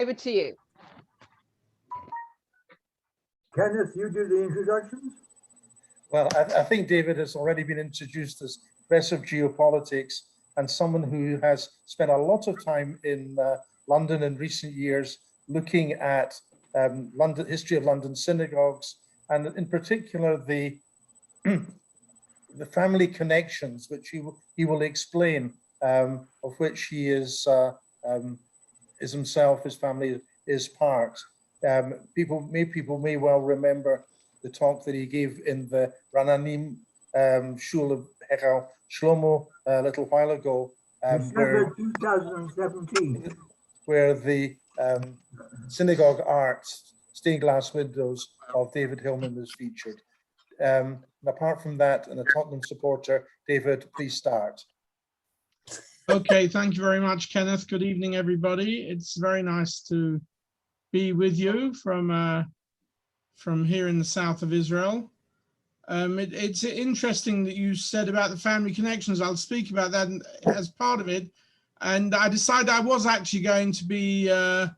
Over to you. Kenneth, you do the introductions? Well, I think David has already been introduced as professor of geopolitics and someone who has spent a lot of time in London in recent years looking at history of London synagogues, and in particular the the family connections, which he will explain, of which he is himself, his family is part. People may well remember the talk that he gave in the Rananim Shul of Hechal Shlomo a little while ago, December 2017, where the synagogue art, stained glass windows of David Hillman was featured. And apart from that, and a Tottenham supporter, David, please start. Okay, thank you very much, Kenneth. Good evening, everybody. It's very nice to be with you from here in the south of Israel. It's interesting that you said about the family connections. I'll speak about that as part of it. And I decided I was actually going to be a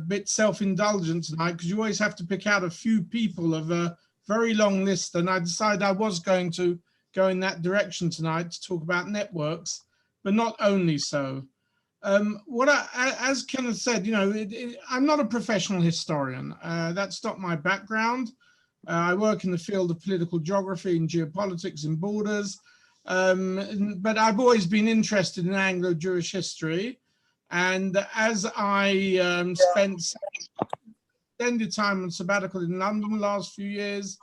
bit self-indulgent tonight, because you always have to pick out a few people of a very long list. And I decided I was going to go in that direction tonight to talk about networks, but not only so. As Kenneth said, you know, I'm not a professional historian. That's not my background. I work in the field of political geography and geopolitics and borders, but I've always been interested in Anglo-Jewish history. And as I spent extended time on sabbatical in London the last few years,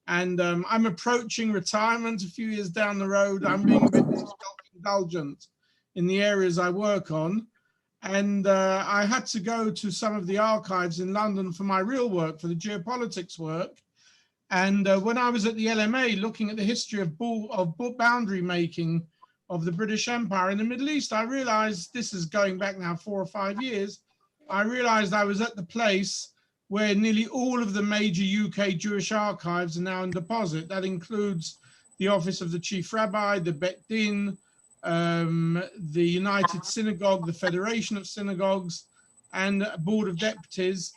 and I'm approaching retirement a few years down the road, I'm being a bit more self-indulgent in the areas I work on. And I had to go to some of the archives in London for my real work, for the geopolitics work. And when I was at the LMA looking at the history of boundary making of the British Empire in the Middle East, I realized, this is going back now 4 or 5 years, I realized I was at the place where nearly all of the major UK Jewish archives are now in deposit. That includes the Office of the Chief Rabbi, the Bet Din, the United Synagogue, the Federation of Synagogues, and a Board of Deputies.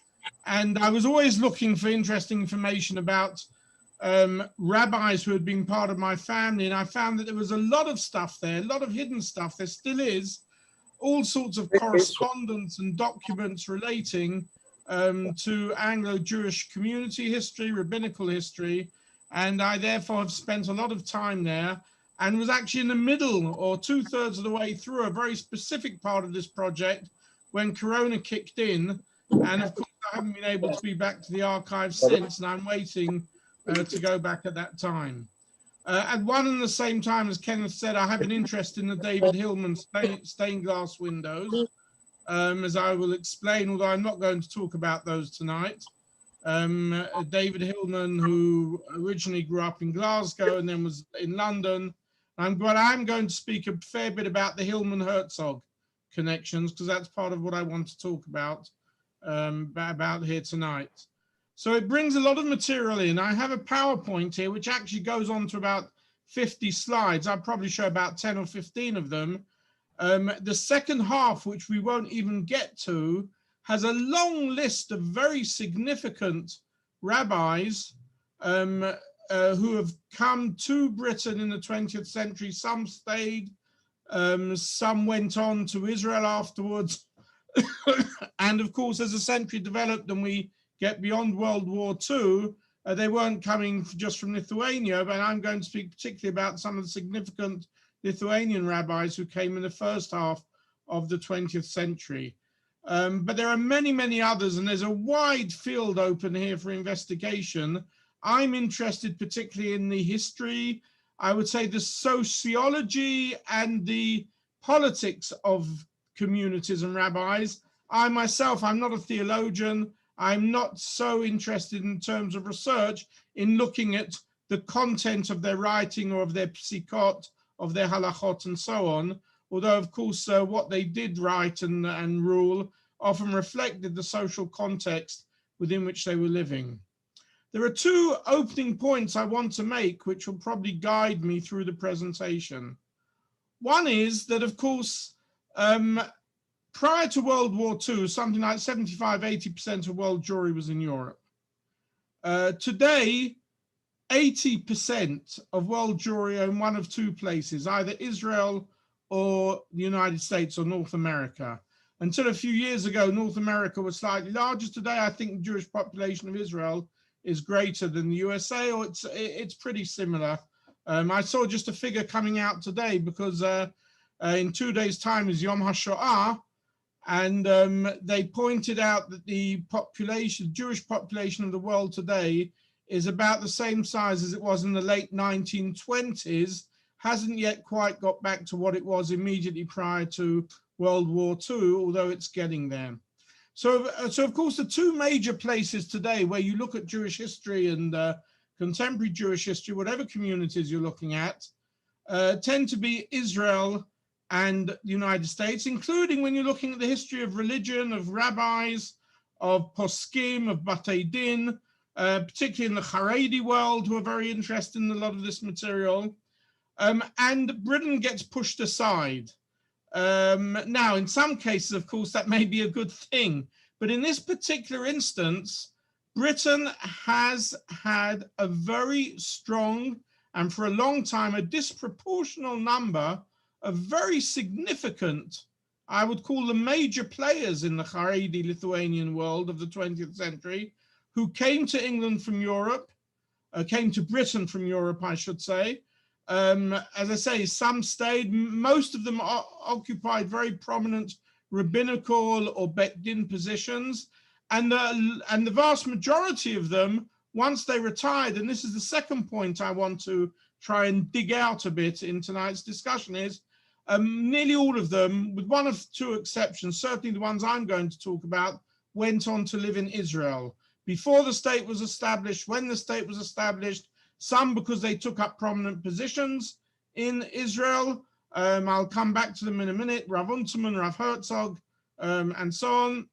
And I was always looking for interesting information about rabbis who had been part of my family. And I found that there was a lot of stuff there, a lot of hidden stuff. There still is all sorts of correspondence and documents relating to Anglo-Jewish community history, rabbinical history. And I therefore have spent a lot of time there, and was actually in the middle or 2/3 of the way through a very specific part of this project when Corona kicked in. And of course, I haven't been able to be back to the archive since, and I'm waiting to go back at that time. At one and the same time, as Kenneth said, I have an interest in the David Hillman stained glass windows, as I will explain, although I'm not going to talk about those tonight. David Hillman, who originally grew up in Glasgow and then was in London. I'm going to speak a fair bit about the Hillman Herzog connections, because that's part of what I want to talk about here tonight. So it brings a lot of material in. I have a PowerPoint here, which actually goes on to about 50 slides. I'll probably show about 10 or 15 of them. The second half, which we won't even get to, has a long list of very significant rabbis who have come to Britain in the 20th century. Some stayed, some went on to Israel afterwards. And of course, as the century developed and we get beyond World War II, they weren't coming just from Lithuania, but I'm going to speak particularly about some of the significant Lithuanian rabbis who came in the first half of the 20th century. But there are many, many others, and there's a wide field open here for investigation. I'm interested particularly in the history, I would say the sociology and the politics of communities and rabbis. I myself, I'm not a theologian. I'm not so interested in terms of research in looking at the content of their writing or of their psikot, of their halachot and so on. Although, of course, what they did write and rule often reflected the social context within which they were living. There are two opening points I want to make, which will probably guide me through the presentation. One is that, of course, prior to World War II, something like 75–80% of world Jewry was in Europe. Today, 80% of world Jewry are in one of two places, either Israel or the United States or North America. Until a few years ago, North America was slightly larger. Today, I think the Jewish population of Israel is greater than the USA, or it's pretty similar. I saw just a figure coming out today because in 2 days' time is Yom HaShoah, and they pointed out that the population, Jewish population of the world today is about the same size as it was in the late 1920s, hasn't yet quite got back to what it was immediately prior to World War II, although it's getting there. So of course, the two major places today where you look at Jewish history and contemporary Jewish history, whatever communities you're looking at, tend to be Israel and the United States, including when you're looking at the history of religion, of rabbis, of poskim, of batei din, particularly in the Haredi world, who are very interested in a lot of this material. And Britain gets pushed aside. Now, in some cases, of course, that may be a good thing. But in this particular instance, Britain has had a very strong and for a long time, a disproportional number of very significant, I would call them major players in the Haredi Lithuanian world of the 20th century, who came to England from Europe, came to Britain from Europe, I should say. As I say, some stayed, most of them occupied very prominent rabbinical or bet din positions, and the vast majority of them, once they retired, and this is the second point I want to try and dig out a bit in tonight's discussion, is nearly all of them, with one of two exceptions, certainly the ones I'm going to talk about, went on to live in Israel. Before the state was established, when the state was established, some because they took up prominent positions in Israel. I'll come back to them in a minute, Rav Unterman, Rav Herzog, and so on.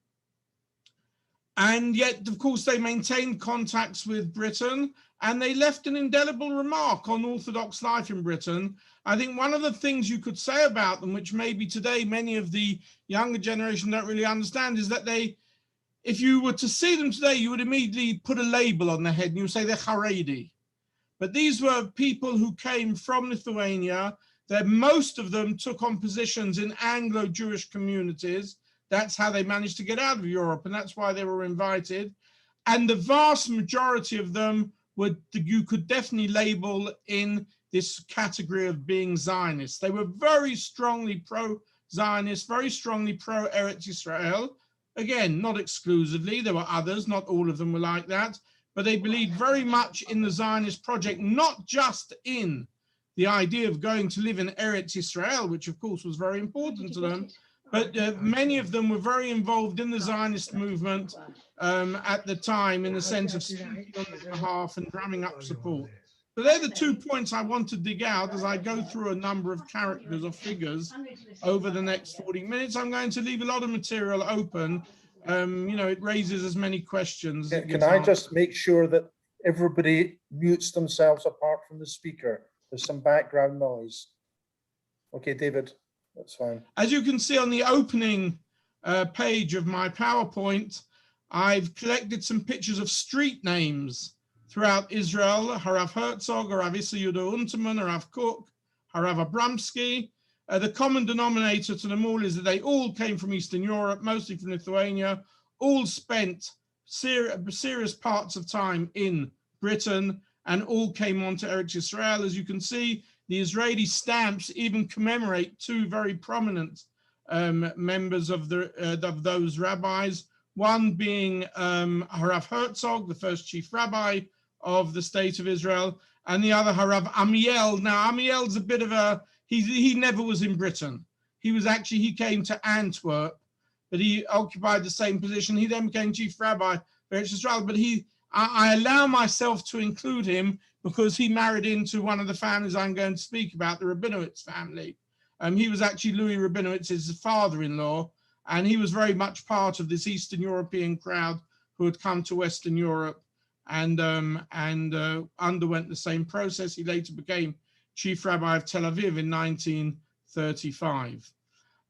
And yet, of course, they maintained contacts with Britain, and they left an indelible remark on Orthodox life in Britain. I think one of the things you could say about them, which maybe today many of the younger generation don't really understand, is that they, if you were to see them today, you would immediately put a label on their head and you would say they're Haredi. But these were people who came from Lithuania, that most of them took on positions in Anglo-Jewish communities. That's how they managed to get out of Europe, and that's why they were invited. And the vast majority of them would, you could definitely label in this category of being Zionists. They were very strongly pro-Zionist, very strongly pro-Eretz Israel. Again, not exclusively, there were others, not all of them were like that, but they believed very much in the Zionist project, not just in the idea of going to live in Eretz Israel, which of course was very important to them, but many of them were very involved in the Zionist movement at the time, in the sense of speaking on their behalf and drumming up support. So they're the 2 points I want to dig out as I go through a number of characters or figures over the next 40 minutes. I'm going to leave a lot of material open. You know, it raises as many questions. Can I just make sure that everybody mutes themselves apart from the speaker? There's some background noise. Okay, David, that's fine. As you can see on the opening page of my PowerPoint, I've collected some pictures of street names throughout Israel: Harav Herzog, Harav Unterman, Rabbis Kook, Harav Abramsky. The common denominator to them all is that they all came from Eastern Europe, mostly from Lithuania, all spent serious parts of time in Britain, and all came on to Eretz Israel. As you can see, the Israeli stamps even commemorate two very prominent members of those rabbis, one being Harav Herzog, the first chief rabbi of the state of Israel, and the other Harav Amiel. Now, Amiel's a bit of a, he never was in Britain. He came to Antwerp, but he occupied the same position. He then became chief rabbi of Eretz Israel, but I allow myself to include him because he married into one of the families I'm going to speak about, the Rabinowitz family. He was actually Louis Rabinowitz's father-in-law, and he was very much part of this Eastern European crowd who had come to Western Europe and underwent the same process. He later became chief rabbi of Tel Aviv in 1935.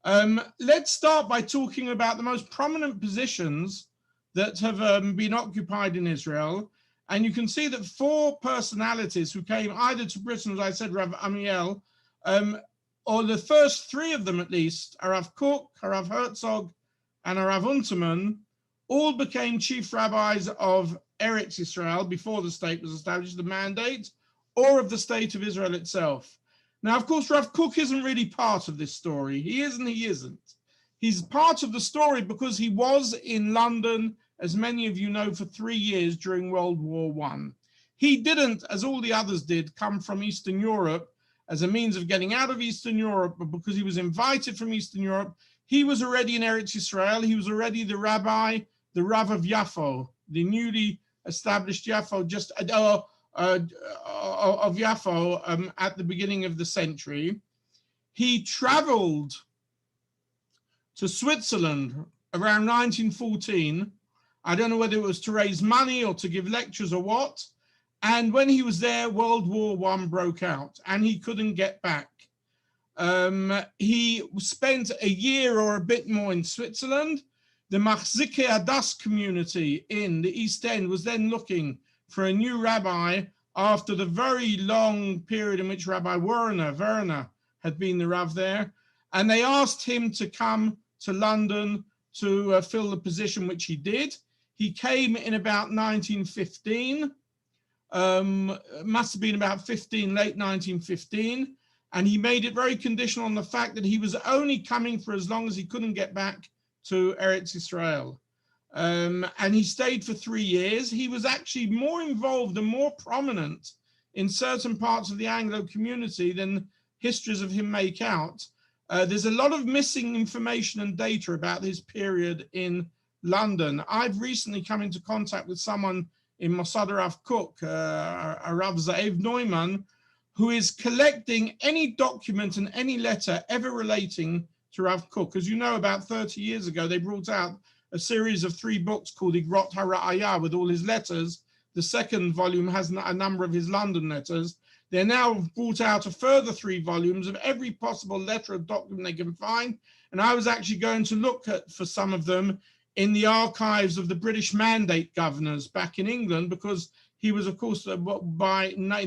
Let's start by talking about the most prominent positions that have been occupied in Israel. And you can see that 4 personalities who came either to Britain, as I said, Rav Amiel, or the first 3 of them at least, Rav Kook, Rav Herzog, and Rav Unterman, all became chief rabbis of Eretz Israel before the state was established, the mandate, or of the state of Israel itself. Now, of course, Rav Kook isn't really part of this story. He is and he isn't. He's part of the story because he was in London, as many of you know, for 3 years during World War I. He didn't, as all the others did, come from Eastern Europe as a means of getting out of Eastern Europe, but because he was invited from Eastern Europe. He was already in Eretz Israel. He was already the rabbi, the Rav of Yaffo, the newly established Yaffo, just of Yaffo at the beginning of the century. He traveled to Switzerland around 1914. I don't know whether it was to raise money or to give lectures or what. And when he was there, World War I broke out and he couldn't get back. He spent a year or a bit more in Switzerland. The Machzikei Adas community in the East End was then looking for a new rabbi after the very long period in which Rabbi Werner had been the Rav there. And they asked him to come to London to fill the position, which he did. He came in about 1915, must have been about late 1915. And he made it very conditional on the fact that he was only coming for as long as he couldn't get back to Eretz Israel. And he stayed for 3 years. He was actually more involved and more prominent in certain parts of the Anglo community than histories of him make out. There's a lot of missing information and data about his period in London. I've recently come into contact with someone in Mossad Rav Kook, a Rav Jacb Rabinowitz, who is collecting any document and any letter ever relating to Rav Kook. As you know, about 30 years ago, they brought out a series of 3 books called Igrot HaRa'aya with all his letters. The second volume has a number of his London letters. They're now brought out a further 3 volumes of every possible letter or document they can find. And I was actually going to look for some of them in the archives of the British Mandate governors back in England, because he was, of course, in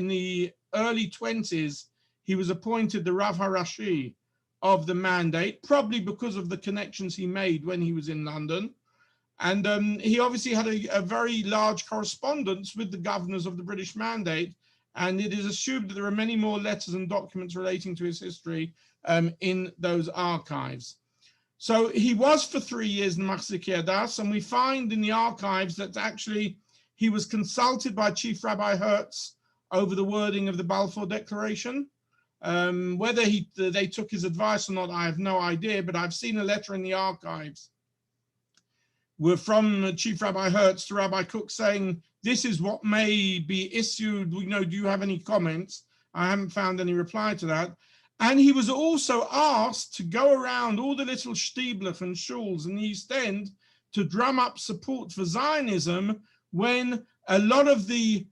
the early 20s, he was appointed the Rav Harashi of the Mandate, probably because of the connections he made when he was in London. And he obviously had a very large correspondence with the governors of the British Mandate. And it is assumed that there are many more letters and documents relating to his history in those archives. So he was for 3 years in Machzikei Adas, and we find in the archives that actually he was consulted by Chief Rabbi Hertz over the wording of the Balfour Declaration. Whether they took his advice or not, I have no idea, but I've seen a letter in the archives from Chief Rabbi Hertz to Rabbi Kook saying, this is what may be issued. Do you have any comments? I haven't found any reply to that. And he was also asked to go around all the little shtiblich and shuls in the East End to drum up support for Zionism when a lot of the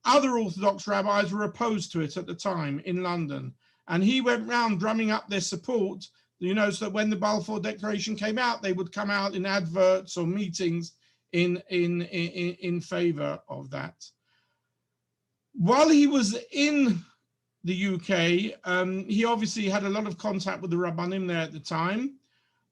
other Orthodox rabbis were opposed to it at the time in London. And he went around drumming up their support, so that when the Balfour Declaration came out, they would come out in adverts or meetings in favor of that. While he was in the UK, he obviously had a lot of contact with the Rabbanim there at the time.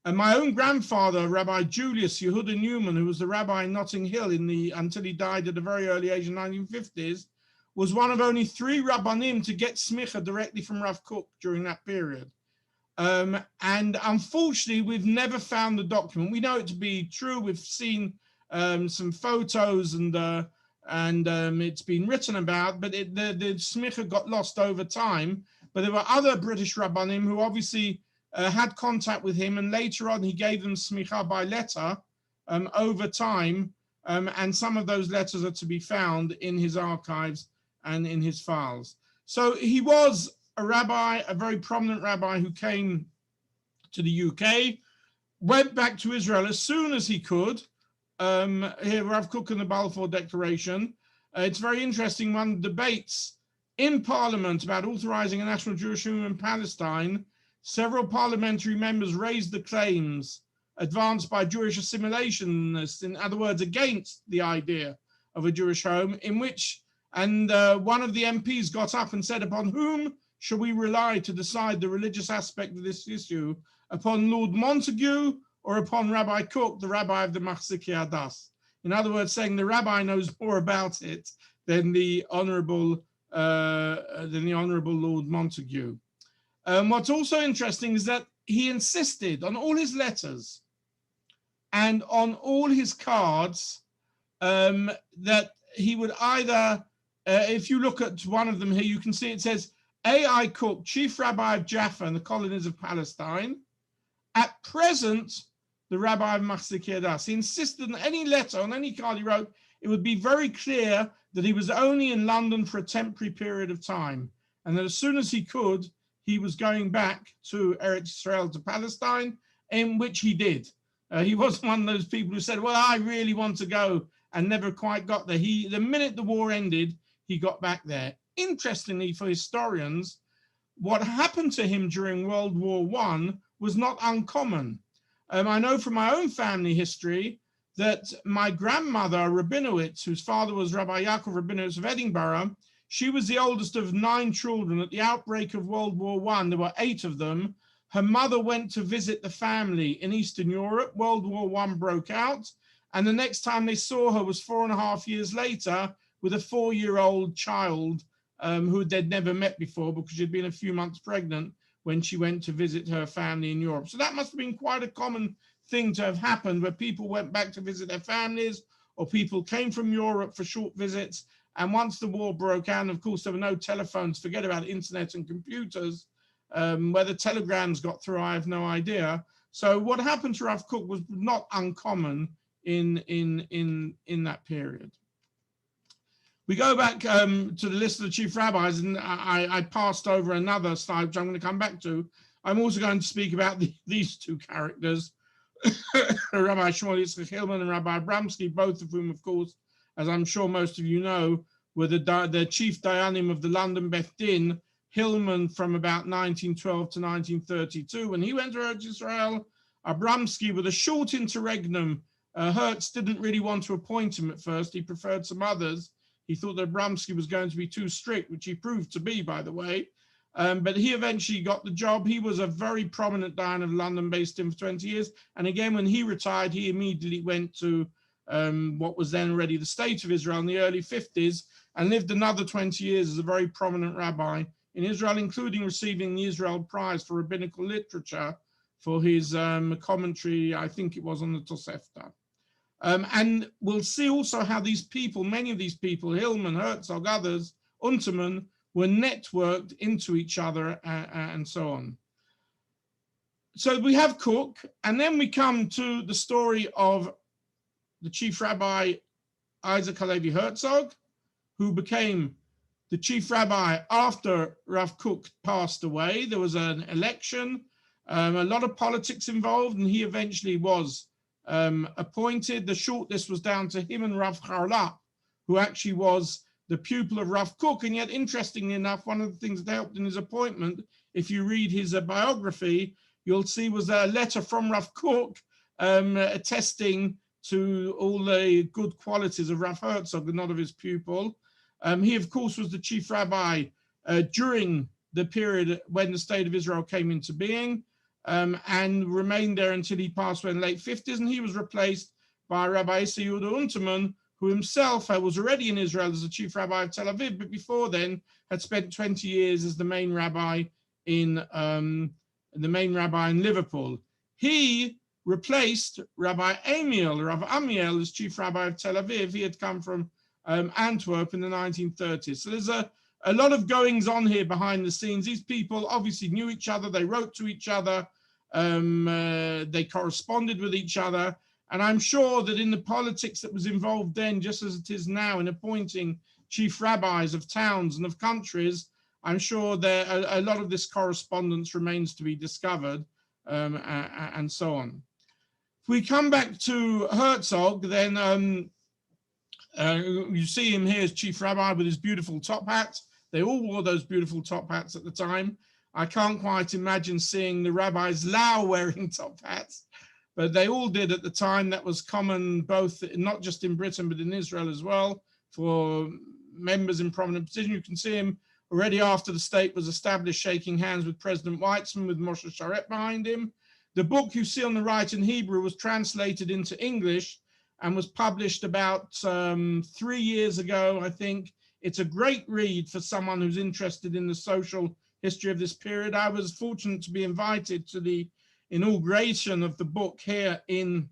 And my own grandfather, Rabbi Julius Yehuda Newman, who was the rabbi in Notting Hill until he died at a very early age in the 1950s, was one of only 3 Rabbanim to get smicha directly from Rav Kook during that period. And unfortunately, we've never found the document. We know it to be true. We've seen some photos and it's been written about, but the smicha got lost over time. But there were other British Rabbanim who obviously had contact with him, and later on he gave them smicha by letter over time, and some of those letters are to be found in his archives and in his files. So he was a rabbi, a very prominent rabbi who came to the UK, went back to Israel as soon as he could. Here, Rav Kook and the Balfour Declaration. It's very interesting, one debates in Parliament about authorizing a national Jewish Union in Palestine. several parliamentary members raised the claims advanced by Jewish assimilationists, in other words, against the idea of a Jewish home, in which, and one of the MPs got up and said, upon whom shall we rely to decide the religious aspect of this issue, upon Lord Montague or upon Rabbi Kook, the rabbi of the Machzikei Hadas? In other words, saying the rabbi knows more about it than the honourable Lord Montague. What's also interesting is that he insisted on all his letters and on all his cards that he would either, if you look at one of them here, you can see it says, A.I. Kook, Chief Rabbi of Jaffa and the colonies of Palestine, at present, the Rabbi of Machzikei Hadas. He insisted on any letter, on any card he wrote, it would be very clear that he was only in London for a temporary period of time, and that as soon as he could, he was going back to Eretz Israel, to Palestine, in which he did. He wasn't one of those people who said, well, I really want to go, and never quite got there. The minute the war ended, he got back there. Interestingly, for historians, what happened to him during World War I was not uncommon. I know from my own family history that my grandmother, Rabinowitz, whose father was Rabbi Jacb Rabinowitz of Edinburgh, she was the oldest of 9 children. At the outbreak of World War I, there were 8 of them. Her mother went to visit the family in Eastern Europe. World War I broke out. And the next time they saw her was 4.5 years later with a 4-year-old child who they'd never met before, because she'd been a few months pregnant when she went to visit her family in Europe. So that must have been quite a common thing to have happened, where people went back to visit their families, or people came from Europe for short visits. And once the war broke out, and of course there were no telephones, forget about internet and computers, whether telegrams got through, I have no idea. So what happened to Rav Kook was not uncommon in that period. We go back to the list of the chief rabbis, and I passed over another slide, which I'm going to come back to. I'm also going to speak about these 2 characters, Rabbi Shmuel Yitzchak Hillman and Rabbi Abramsky, both of whom, of course, as I'm sure most of you know, were the chief dayanim of the London Beth Din. Hillman from about 1912 to 1932. When he went to Eretz Israel, Abramsky, with a short interregnum, Hertz didn't really want to appoint him at first. He preferred some others. He thought that Abramsky was going to be too strict, which he proved to be, by the way. But he eventually got the job. He was a very prominent dayan of London, based in for 20 years. And again, when he retired, he immediately went to what was then already the state of Israel in the early 50s, and lived another 20 years as a very prominent rabbi in Israel, including receiving the Israel Prize for Rabbinical Literature for his commentary, I think it was on the Tosefta. And we'll see also how these people, many of these people, Hillman, Herzog, others, Unterman, were networked into each other and so on. So we have Kook, and then we come to the story of the chief rabbi, Isaac Halevi Herzog, who became the chief rabbi after Rav Kook passed away. There was an election, a lot of politics involved, and he eventually was appointed. The shortlist was down to him and Rav Charlap, who actually was the pupil of Rav Kook. And yet, interestingly enough, one of the things that helped in his appointment, if you read his biography, you'll see was a letter from Rav Kook attesting to all the good qualities of Rav Herzog and not of his pupil. He, of course, was the chief rabbi during the period when the state of Israel came into being, and remained there until he passed away in the late 50s. And he was replaced by Rabbi Yehuda Unterman, who himself was already in Israel as the chief rabbi of Tel Aviv, but before then had spent 20 years as the main rabbi in Liverpool. He replaced Rabbi Amiel, Rabbi Amiel, as chief rabbi of Tel Aviv. He had come from Antwerp in the 1930s. So there's a lot of goings on here behind the scenes. These people obviously knew each other. They wrote to each other. They corresponded with each other. And I'm sure that in the politics that was involved then, just as it is now in appointing chief rabbis of towns and of countries, I'm sure that a lot of this correspondence remains to be discovered, and so on. If we come back to Herzog, then you see him here as chief rabbi with his beautiful top hat. They all wore those beautiful top hats at the time. I can't quite imagine seeing the rabbis now wearing top hats, but they all did at the time. That was common, both not just in Britain, but in Israel as well, for members in prominent position. You can see him already after the state was established, shaking hands with President Weizmann, with Moshe Sharet behind him. The book you see on the right in Hebrew was translated into English and was published about 3 years ago, I think. It's a great read for someone who's interested in the social history of this period. I was fortunate to be invited to the inauguration of the book here in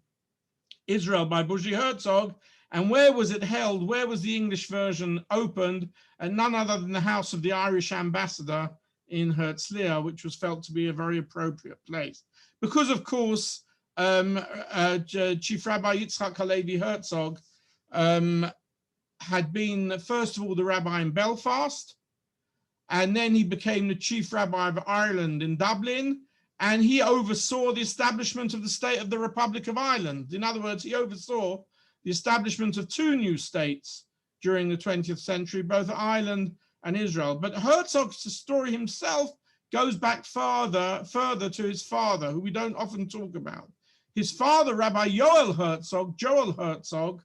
Israel by Buzi Herzog. And where was it held? Where was the English version opened? And none other than the house of the Irish ambassador in Herzliya, which was felt to be a very appropriate place. Because, of course, Chief Rabbi Yitzchak Halevi Herzog had been, first of all, the rabbi in Belfast, and then he became the chief rabbi of Ireland in Dublin, and he oversaw the establishment of the state of the Republic of Ireland. In other words, he oversaw the establishment of 2 new states during the 20th century, both Ireland and Israel. But Herzog's story himself goes back further to his father, who we don't often talk about. His father, Rabbi Joel Herzog,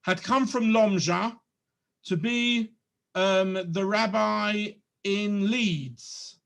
had come from Lomja to be the rabbi in Leeds.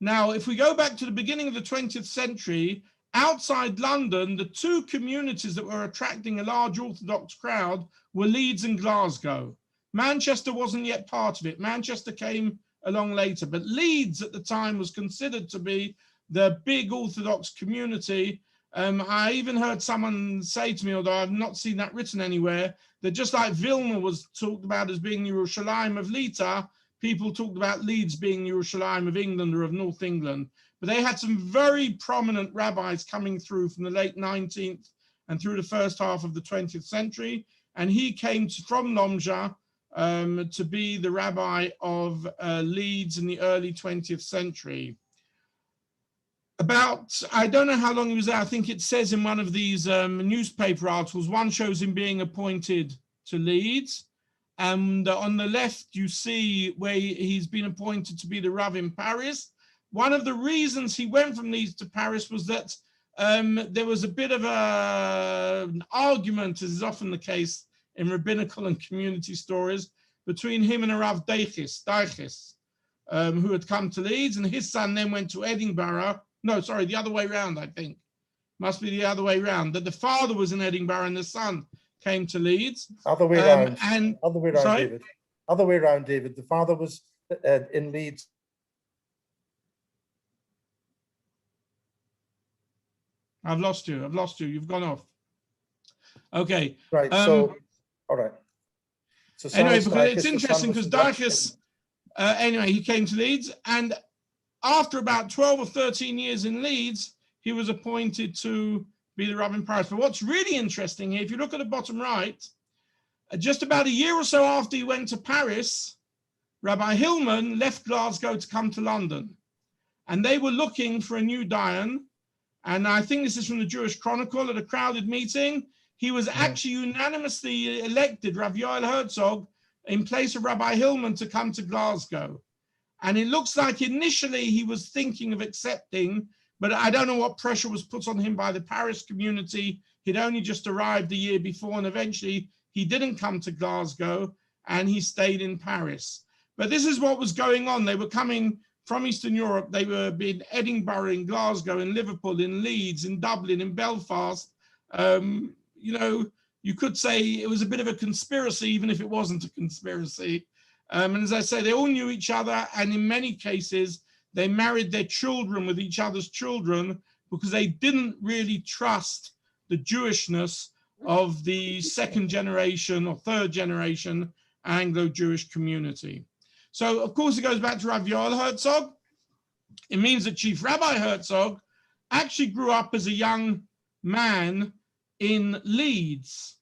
Now, if we go back to the beginning of the 20th century, outside London, the 2 communities that were attracting a large Orthodox crowd were Leeds and Glasgow. Manchester wasn't yet part of it. Manchester came along later, but Leeds at the time was considered to be the big Orthodox community. I even heard someone say to me, although I've not seen that written anywhere, that just like Vilna was talked about as being Yerushalayim of Lita, people talked about Leeds being Yerushalayim of England or of North England. But they had some very prominent rabbis coming through from the late 19th and through the first half of the 20th century. And he came from Lomja to be the rabbi of Leeds in the early 20th century. I don't know how long he was there. I think it says in one of these newspaper articles, one shows him being appointed to Leeds. And on the left, you see where he's been appointed to be the Rav in Paris. One of the reasons he went from Leeds to Paris was that there was a bit of an argument, as is often the case in rabbinical and community stories, between him and a Rav Deiches, who had come to Leeds, and his son then went to Edinburgh. No, sorry, the other way around, I think. Must be the other way around, that the father was in Edinburgh and the son came to Leeds. Other way around. Other way around, sorry? David. Other way around, David. The father was in Leeds. I've lost you. You've gone off. Okay. Right. So, all right. So anyway, because it's interesting because Deiches, anyway, he came to Leeds, and after about 12 or 13 years in Leeds, he was appointed to be the Rav in Paris. But what's really interesting here, if you look at the bottom right, just about a year or so after he went to Paris, Rabbi Hillman left Glasgow to come to London. And they were looking for a new Dayan. And I think this is from the Jewish Chronicle, at a crowded meeting. He was actually unanimously elected, Rav Yoel Herzog, in place of Rabbi Hillman, to come to Glasgow. And it looks like initially he was thinking of accepting, but I don't know what pressure was put on him by the Paris community. He'd only just arrived the year before, and eventually he didn't come to Glasgow and he stayed in Paris. But this is what was going on. They were coming from Eastern Europe. They were in Edinburgh, in Glasgow, in Liverpool, in Leeds, in Dublin, in Belfast. You know, you could say it was a bit of a conspiracy, even if it wasn't a conspiracy. And as I say, they all knew each other, and in many cases, they married their children with each other's children because they didn't really trust the Jewishness of the second generation or third generation Anglo-Jewish community. So, of course, it goes back to Rav Yoel Herzog. It means that Chief Rabbi Herzog actually grew up as a young man in Leeds.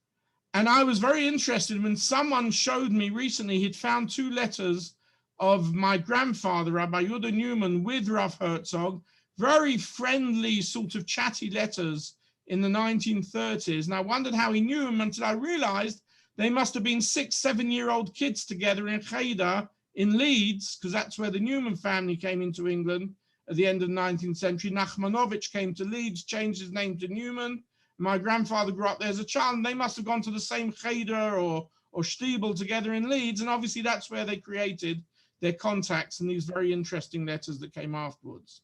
And I was very interested when someone showed me recently, he'd found 2 letters of my grandfather, Rabbi Yehuda Newman, with Rav Herzog, very friendly, sort of chatty letters in the 1930s. And I wondered how he knew him until I realized they must have been 6, 7-year-old kids together in Cheder In Leeds, because that's where the Newman family came into England at the end of the 19th century. Nachmanovich came to Leeds, changed his name to Newman. My grandfather grew up there as a child, and they must have gone to the same cheder or Stiebel together in Leeds, and obviously that's where they created their contacts and these very interesting letters that came afterwards.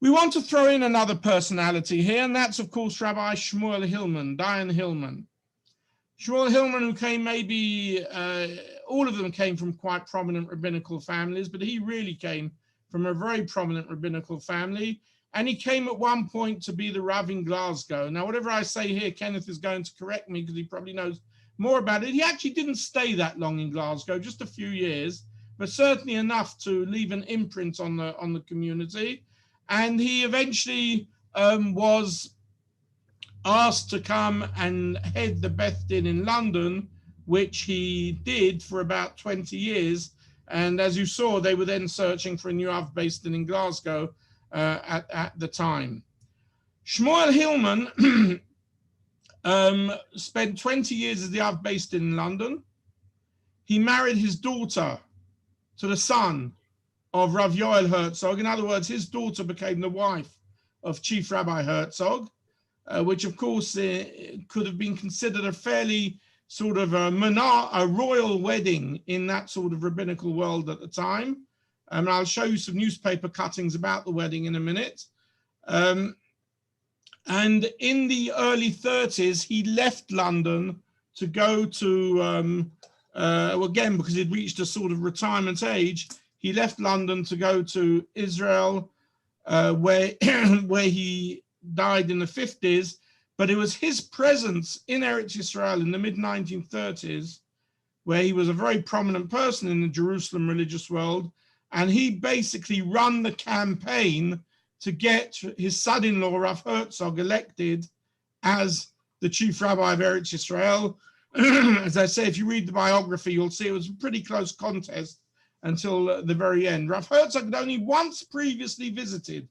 We want to throw in another personality here, and that's, of course, Rabbi Shmuel Hillman, Dayan Hillman. Shmuel Hillman, who came maybe, all of them came from quite prominent rabbinical families, but he really came from a very prominent rabbinical family. And he came at one point to be the Rav in Glasgow. Now, whatever I say here, Kenneth is going to correct me because he probably knows more about it. He actually didn't stay that long in Glasgow, just a few years, but certainly enough to leave an imprint on the community. And he eventually was asked to come and head the Beth Din in London, which he did for about 20 years. And as you saw, they were then searching for a new Av Beis Din in Glasgow at the time. Shmuel Hillman spent 20 years as the Av Beis Din in London. He married his daughter to the son of Rav Yoel Herzog. In other words, his daughter became the wife of Chief Rabbi Herzog, which of course could have been considered a fairly sort of a royal wedding in that sort of rabbinical world at the time. I'll show you some newspaper cuttings about the wedding in a minute. And in the early 30s, he left London to go to, again, because he'd reached a sort of retirement age, he left London to go to Israel, where he died in the 50s. But it was his presence in Eretz Yisrael in the mid-1930s, where he was a very prominent person in the Jerusalem religious world. And he basically ran the campaign to get his son-in-law, Rav Herzog, elected as the chief rabbi of Eretz Yisrael. As I say, if you read the biography, you'll see it was a pretty close contest until the very end. Rav Herzog had only once previously visited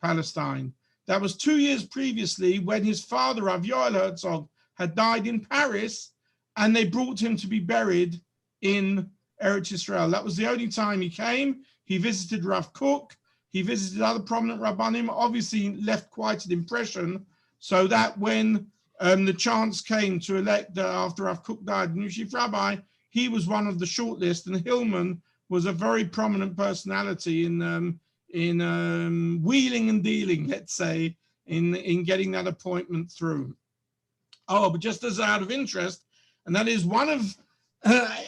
Palestine. That was 2 years previously when his father, Rav Yoel Herzog, had died in Paris, and they brought him to be buried in Eretz Yisrael. That was the only time he came. He visited Rav Kook. He visited other prominent Rabbanim, obviously left quite an impression, so that when the chance came to elect, after Rav Kook died, new chief rabbi, he was one of the shortlist, and Hillman was a very prominent personality in wheeling and dealing, let's say, in getting that appointment through. Oh, but just as out of interest, and that is one of,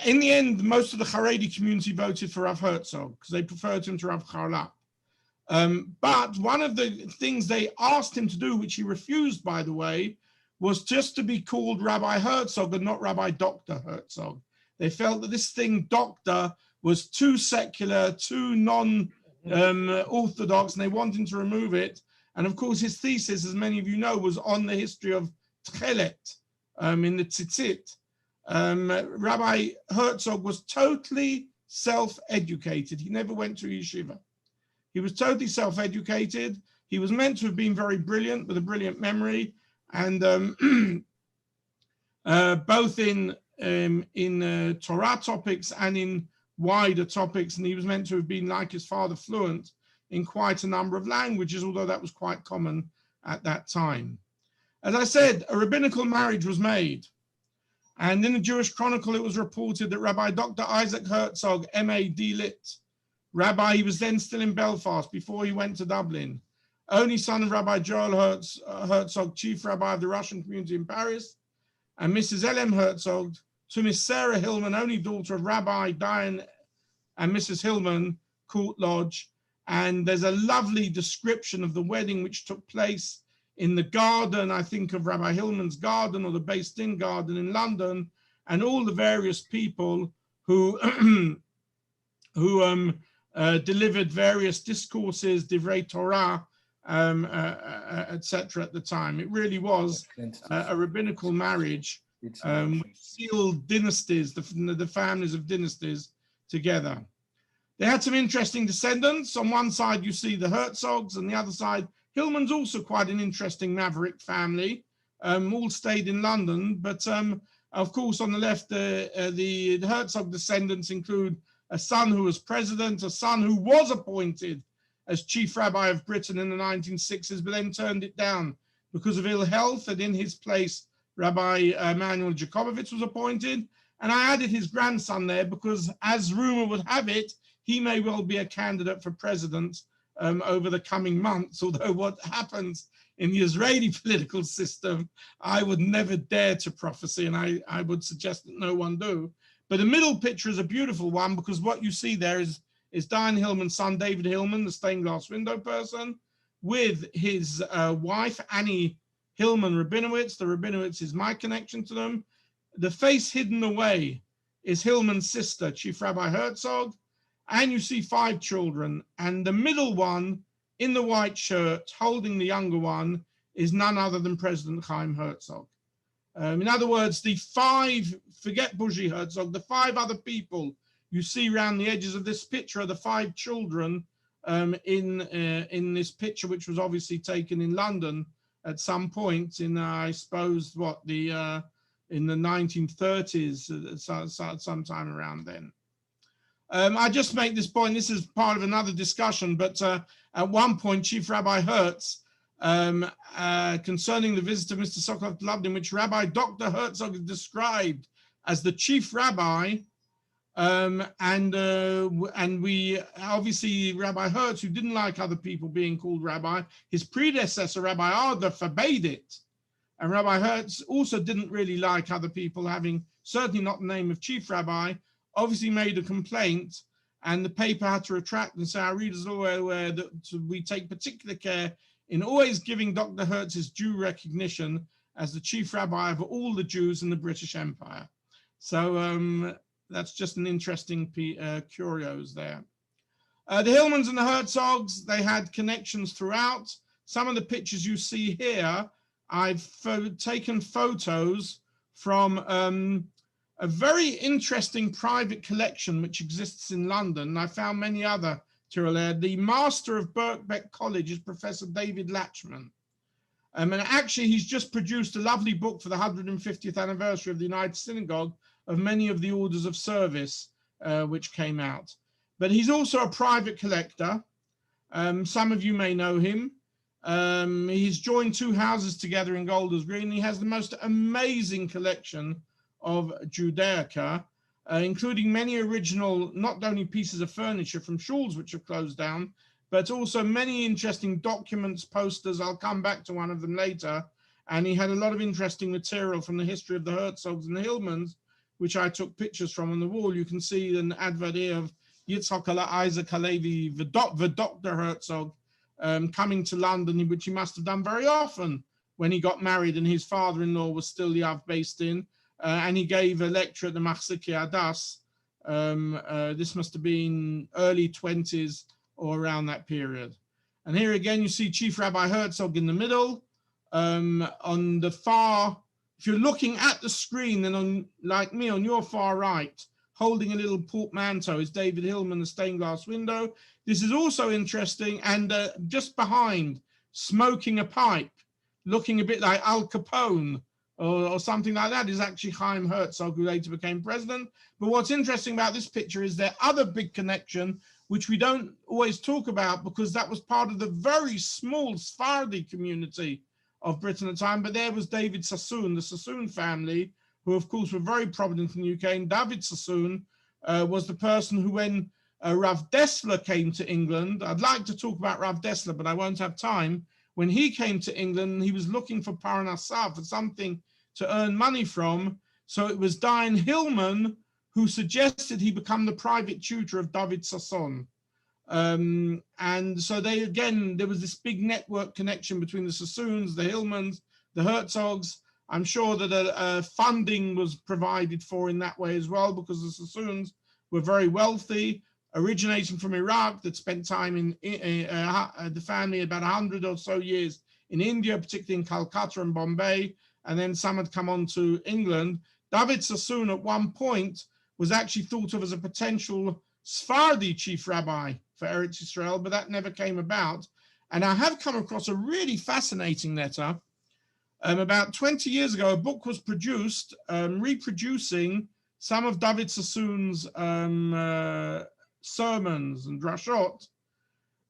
in the end, most of the Haredi community voted for Rav Herzog because they preferred him to Rav Charlap. But one of the things they asked him to do, which he refused, by the way, was just to be called Rabbi Herzog and not Rabbi Dr. Herzog. They felt that this thing, doctor, was too secular, too non-orthodox, and they wanted him to remove it. And of course, his thesis, as many of you know, was on the history of Tchelet in the Tzitzit. Rabbi Herzog was totally self-educated. He never went to yeshiva. He was totally self-educated. He was meant to have been very brilliant, with a brilliant memory, and both in Torah topics and in wider topics. And he was meant to have been, like his father, fluent in quite a number of languages, although that was quite common at that time. As I said, a rabbinical marriage was made. And in the Jewish Chronicle, it was reported that Rabbi Dr. Isaac Herzog, M.A.D. Lit, rabbi, he was then still in Belfast before he went to Dublin, only son of Rabbi Joel Herzog, chief rabbi of the Russian community in Paris, and Mrs. L.M. Herzog, to Miss Sarah Hillman, only daughter of Rabbi Dayan and Mrs. Hillman, Court Lodge. And there's a lovely description of the wedding which took place in the garden, I think, of Rabbi Hillman's garden, or the Beis Din garden in London, and all the various people who delivered various discourses, divrei Torah, etc. at the time. It really was a rabbinical marriage which sealed dynasties, the families of dynasties together. They had some interesting descendants. On one side, you see the Herzogs, and the other side, Hillman's also quite an interesting maverick family, all stayed in London. But of course, on the left, the Herzog descendants include a son who was president, a son who was appointed as chief rabbi of Britain in the 1960s, but then turned it down because of ill health, and in his place, Rabbi Emanuel Jacobowitz was appointed. And I added his grandson there because, as rumor would have it, he may well be a candidate for president over the coming months, although what happens in the Israeli political system, I would never dare to prophesy, and I would suggest that no one do. But the middle picture is a beautiful one, because what you see there is Diane Hillman's son, David Hillman, the stained glass window person, with his wife, Annie Hillman Rabinowitz. The Rabinowitz is my connection to them. The face hidden away is Hillman's sister, Chief Rabbi Herzog. And you see 5 children. And the middle one in the white shirt, holding the younger one, is none other than President Chaim Herzog. In other words, the 5, forget Bougie Herzog, the 5 other people you see around the edges of this picture are the 5 children in this picture, which was obviously taken in London at some point in, I suppose, what, in the 1930s, sometime around then. I just make this point, this is part of another discussion, but at one point, Chief Rabbi Hertz, concerning the visit of Mr. Sokolov to London, which Rabbi Dr. Herzog is described as the chief rabbi, and we obviously, Rabbi Hertz, who didn't like other people being called rabbi, his predecessor, Rabbi Adler, forbade it. And Rabbi Hertz also didn't really like other people having, certainly not the name of chief rabbi, obviously made a complaint, and the paper had to retract and say, our readers are aware that we take particular care in always giving Dr. Hertz his due recognition as the chief rabbi of all the Jews in the British Empire. So that's just an interesting curios there. The Hillmans and the Herzogs, they had connections throughout. Some of the pictures you see here, I've taken photos from a very interesting private collection which exists in London. I found many other material there. The master of Birkbeck College is Professor David Latchman. And actually, he's just produced a lovely book for the 150th anniversary of the United Synagogue of many of the orders of service which came out. But he's also a private collector. Some of you may know him. He's joined 2 houses together in Golders Green. He has the most amazing collection of Judaica, including many original, not only pieces of furniture from shuls which have closed down, but also many interesting documents, posters. I'll come back to one of them later. And he had a lot of interesting material from the history of the Herzogs and the Hillmans, which I took pictures from on the wall. You can see an advert here of Yitzhak Isaac Halevi, the Dr. Herzog, coming to London, which he must have done very often when he got married and his father-in-law was still Yav based in. And he gave a lecture at the Machziki Adas. This must have been early 20s or around that period. And here again, you see Chief Rabbi Herzog in the middle. On the far, if you're looking at the screen, then on, like me, on your far right, holding a little portmanteau is David Hillman, the stained glass window. This is also interesting. And just behind, smoking a pipe, looking a bit like Al Capone, or something like that, is actually Chaim Herzog, who later became president. But what's interesting about this picture is their other big connection, which we don't always talk about because that was part of the very small Sephardi community of Britain at the time. But there was David Sassoon, the Sassoon family, who of course were very prominent in the UK. And David Sassoon was the person who, when Rav Dessler came to England, I'd like to talk about Rav Dessler, but I won't have time. When he came to England, he was looking for Parnassah, for something to earn money from. So it was Diane Hillman who suggested he become the private tutor of David Sassoon. And so they, again, there was this big network connection between the Sassoons, the Hillmans, the Herzogs. I'm sure that funding was provided for in that way as well, because the Sassoons were very wealthy, originating from Iraq, that spent time in the family about 100 or so years in India, particularly in Calcutta and Bombay. And then some had come on to England. David Sassoon at one point was actually thought of as a potential Sephardi chief rabbi for Eretz Israel, but that never came about. And I have come across a really fascinating letter. About 20 years ago, a book was produced reproducing some of David Sassoon's sermons and drashot.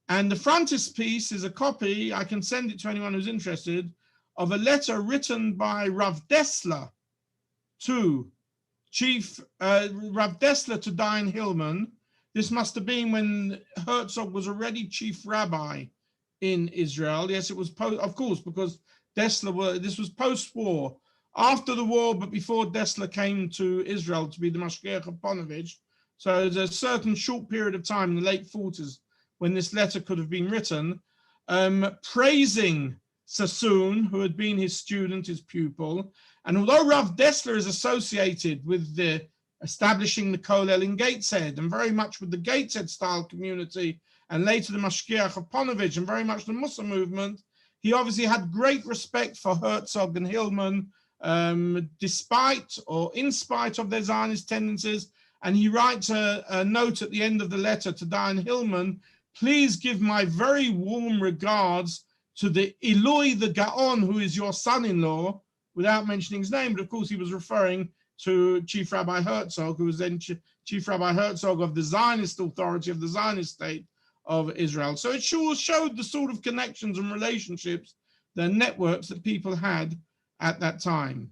And the frontispiece is a copy, I can send it to anyone who's interested, of a letter written by Rav Dessler to Rav Dessler to Dayan Hillman. This must have been when Herzog was already chief rabbi in Israel. Yes, it was, of course, because Dessler, this was post-war, after the war, but before Dessler came to Israel to be the Mashgiach of Ponevezh. So there's a certain short period of time in the late 40s when this letter could have been written, praising Sassoon, who had been his student, his pupil. And although Rav Dessler is associated with the establishing the Kollel in Gateshead and very much with the Gateshead style community, and later the Mashgiach of Ponevezh and very much the Mussar movement, he obviously had great respect for Herzog and Hillman, despite or in spite of their Zionist tendencies. And he writes a note at the end of the letter to Dayan Hillman, please give my very warm regards to the Eloi the Gaon, who is your son-in-law, without mentioning his name, but of course he was referring to Chief Rabbi Herzog, who was then Chief Rabbi Herzog of the Zionist authority of the Zionist state of Israel. So it sure showed the sort of connections and relationships, the networks that people had at that time.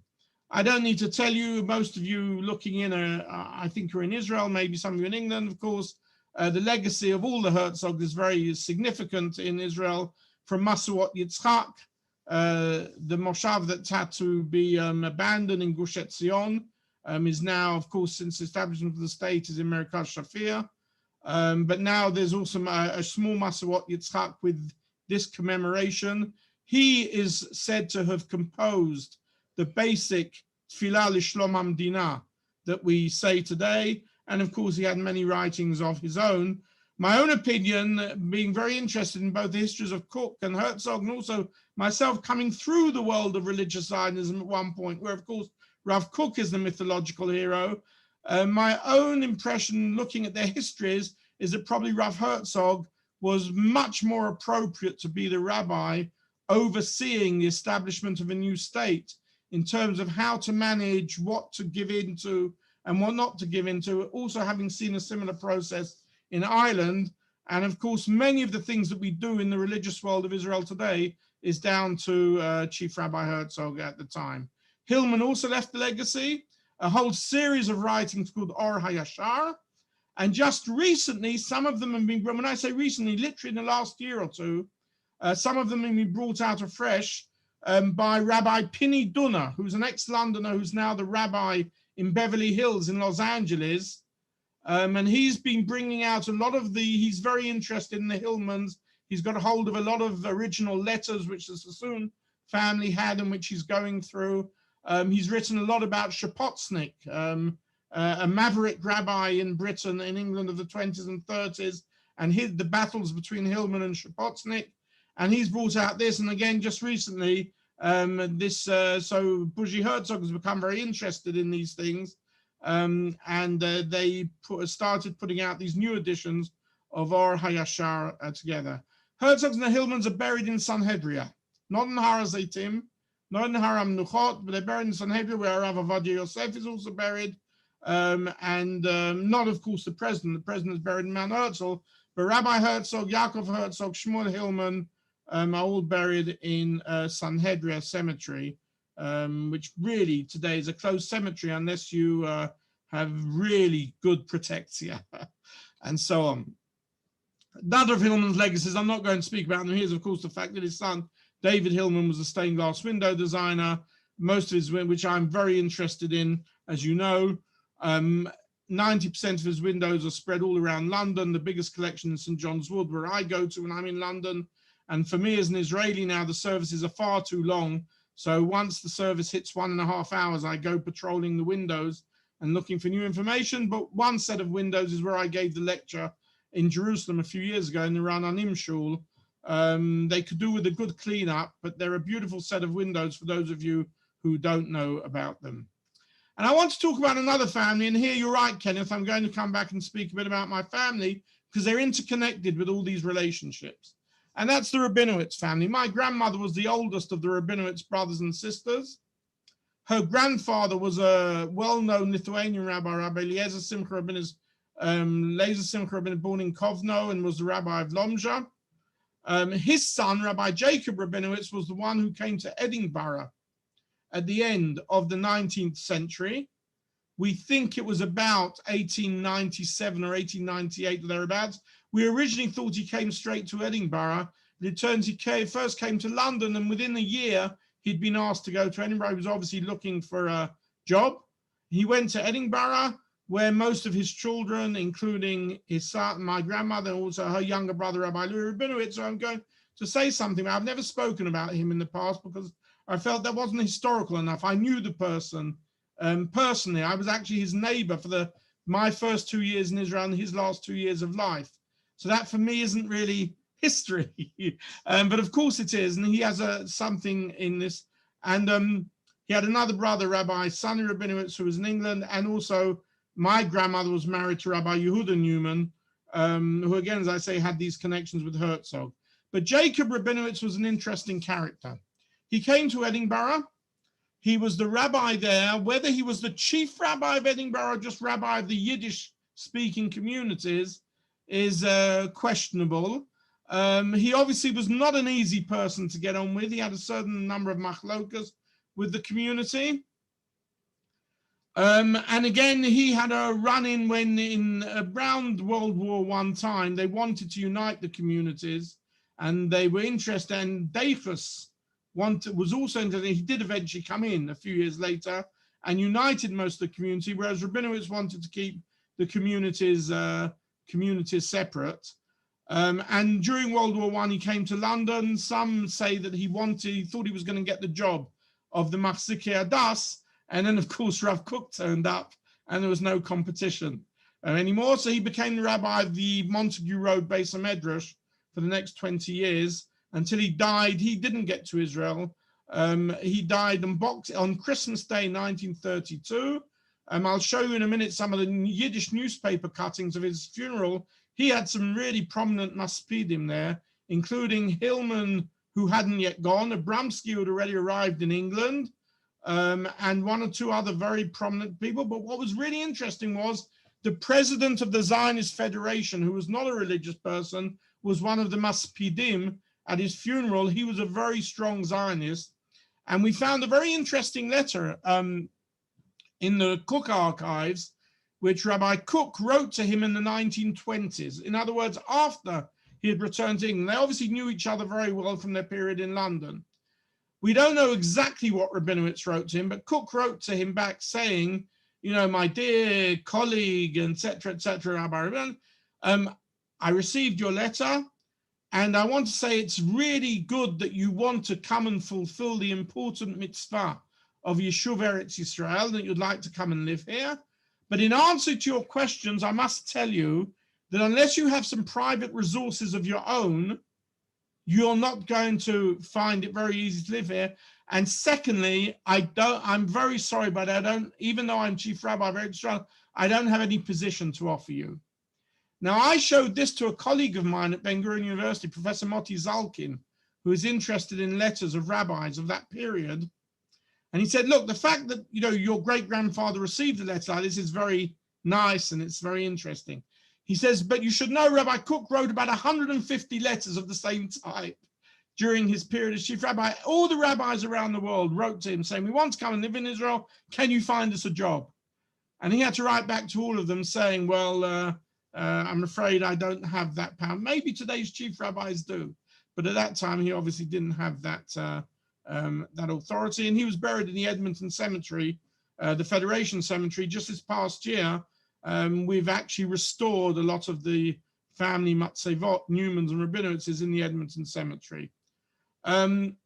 I don't need to tell you, most of you looking in, I think you're in Israel, maybe some of you in England, of course. The legacy of all the Herzogs is very significant in Israel, from Masuot Yitzchak, the moshav that had to be abandoned in Gush Etzion, is now, of course, since the establishment of the state, is in Merkaz Shafir. But now there's also a small Masuot Yitzchak with this commemoration. He is said to have composed the basic Tfilah L'Shlom HaMdina that we say today. And of course, he had many writings of his own. My own opinion, being very interested in both the histories of Kook and Herzog, and also myself coming through the world of religious Zionism at one point, where of course Rav Kook is the mythological hero. My own impression looking at their histories is that probably Rav Herzog was much more appropriate to be the rabbi overseeing the establishment of a new state in terms of how to manage, what to give into and what not to give into, also having seen a similar process in Ireland. And of course, many of the things that we do in the religious world of Israel today is down to Chief Rabbi Herzog at the time. Hillman also left a legacy, a whole series of writings called Or HaYashar. And just recently, some of them have been, when I say recently, literally in the last year or two, some of them have been brought out afresh by Rabbi Pini Dunner, who's an ex-Londoner who's now the rabbi in Beverly Hills in Los Angeles. And he's been bringing out a lot of he's very interested in the Hillmans. He's got a hold of a lot of original letters which the Sassoon family had and which he's going through. He's written a lot about Shepotnik, a maverick rabbi in Britain, in England of the 20s and 30s, and the battles between Hillman and Shepotnik. And he's brought out this, and again, just recently, so Bougie Herzog has become very interested in these things, and they started putting out these new editions of Or HaYashar together. Herzogs and the Hillmans are buried in Sanhedria, not in Har HaZeitim, not in Har HaMnuchot, but they're buried in Sanhedria, where Rav Avadia Yosef is also buried, and not, of course, the president. The president is buried in Mount Herzl, but Rabbi Herzog, Yaakov Herzog, Shmuel Hillman are all buried in Sanhedria Cemetery, which really today is a closed cemetery unless you have really good protectia and so on. That of Hillman's legacies, I'm not going to speak about them. Here's, of course, the fact that his son, David Hillman, was a stained glass window designer. Most of his, which I'm very interested in, as you know, 90% of his windows are spread all around London. The biggest collection in St. John's Wood, where I go to when I'm in London. And for me as an Israeli now, the services are far too long. So once the service hits 1.5 hours, I go patrolling the windows and looking for new information. But one set of windows is where I gave the lecture in Jerusalem a few years ago in the Rananim Shul. They could do with a good cleanup, but they're a beautiful set of windows for those of you who don't know about them. And I want to talk about another family, and here you're right, Kenneth, I'm going to come back and speak a bit about my family because they're interconnected with all these relationships. And that's the Rabinowitz family. My grandmother was the oldest of the Rabinowitz brothers and sisters. her grandfather was a well-known Lithuanian rabbi, Rabbi Eliezer Simcha Rabinowitz, born in Kovno and was the rabbi of Lomzha. His son, Rabbi Jacb Rabinowitz, was the one who came to Edinburgh at the end of the 19th century. We think it was about 1897 or 1898 or thereabouts. We originally thought he came straight to Edinburgh. It turns he first came to London, and within a year, he'd been asked to go to Edinburgh. He was obviously looking for a job. He went to Edinburgh, where most of his children, including his son, my grandmother, and also her younger brother, Rabbi Louis Rabinowitz. So I'm going to say something. I've never spoken about him in the past because I felt that wasn't historical enough. I knew the person personally. I was actually his neighbor for my first 2 years in Israel and his last 2 years of life. So that for me isn't really history, but of course it is. And he has something in this. And he had another brother, Rabbi Sonny Rabinowitz, who was in England, and also my grandmother was married to Rabbi Yehuda Newman, who again, as I say, had these connections with Herzog. But Jacb Rabinowitz was an interesting character. He came to Edinburgh. He was the rabbi there. Whether he was the chief rabbi of Edinburgh or just rabbi of the Yiddish-speaking communities is questionable. He obviously was not an easy person to get on with. He had a certain number of machlokas with the community. And again, he had a run-in when in around World War I time, they wanted to unite the communities and they were interested, and Dachus was also interested. He did eventually come in a few years later and united most of the community, whereas Rabinowitz wanted to keep the communities separate. And during World War I, he came to London. Some say that he thought he was going to get the job of the Machzikei Adas. And then, of course, Rav Kook turned up and there was no competition anymore. So he became the rabbi of the Montague Road Beis HaMedrash for the next 20 years until he died. He didn't get to Israel. He died on Christmas Day, 1932. I'll show you in a minute some of the Yiddish newspaper cuttings of his funeral. He had some really prominent Maspidim there, including Hillman, who hadn't yet gone, Abramsky, who had already arrived in England, and one or two other very prominent people. But what was really interesting was the president of the Zionist Federation, who was not a religious person, was one of the Maspidim at his funeral. He was a very strong Zionist. And we found a very interesting letter in the Kook archives, which Rabbi Kook wrote to him in the 1920s. In other words, after he had returned to England. They obviously knew each other very well from their period in London. We don't know exactly what Rabinowitz wrote to him, but Kook wrote to him back saying, you know, my dear colleague, etc., Rabbi Rabin, I received your letter, and I want to say it's really good that you want to come and fulfill the important mitzvah of Yeshuv Eretz Yisrael, that you'd like to come and live here. But in answer to your questions, I must tell you that unless you have some private resources of your own, you're not going to find it very easy to live here. And secondly, I'm very sorry, but I don't, even though I'm chief rabbi of Eretz Yisrael, I don't have any position to offer you. Now, I showed this to a colleague of mine at Ben Gurion University, Professor Moti Zalkin, who is interested in letters of rabbis of that period. And he said, look, the fact that, you know, your great-grandfather received a letter like this is very nice and it's very interesting. He says, but you should know Rabbi Kook wrote about 150 letters of the same type during his period as chief rabbi. All the rabbis around the world wrote to him saying, we want to come and live in Israel. Can you find us a job? And he had to write back to all of them saying, well, I'm afraid I don't have that power. Maybe today's chief rabbis do. But at that time, he obviously didn't have that that authority, and he was buried in the Edmonton Cemetery, the Federation Cemetery, just this past year. We've actually restored a lot of the family Matzevot, Newmans and Rabinowitzes in the Edmonton Cemetery. One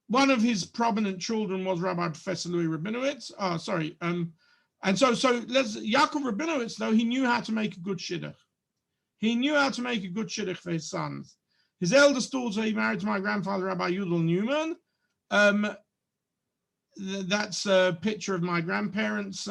of his prominent children was Rabbi Professor Louis Rabinowitz. And so Jacb Rabinowitz, though, he knew how to make a good shidduch. He knew how to make a good shidduch for his sons. His eldest daughter, he married to my grandfather, Rabbi Yudel Newman. That's a picture of my grandparents'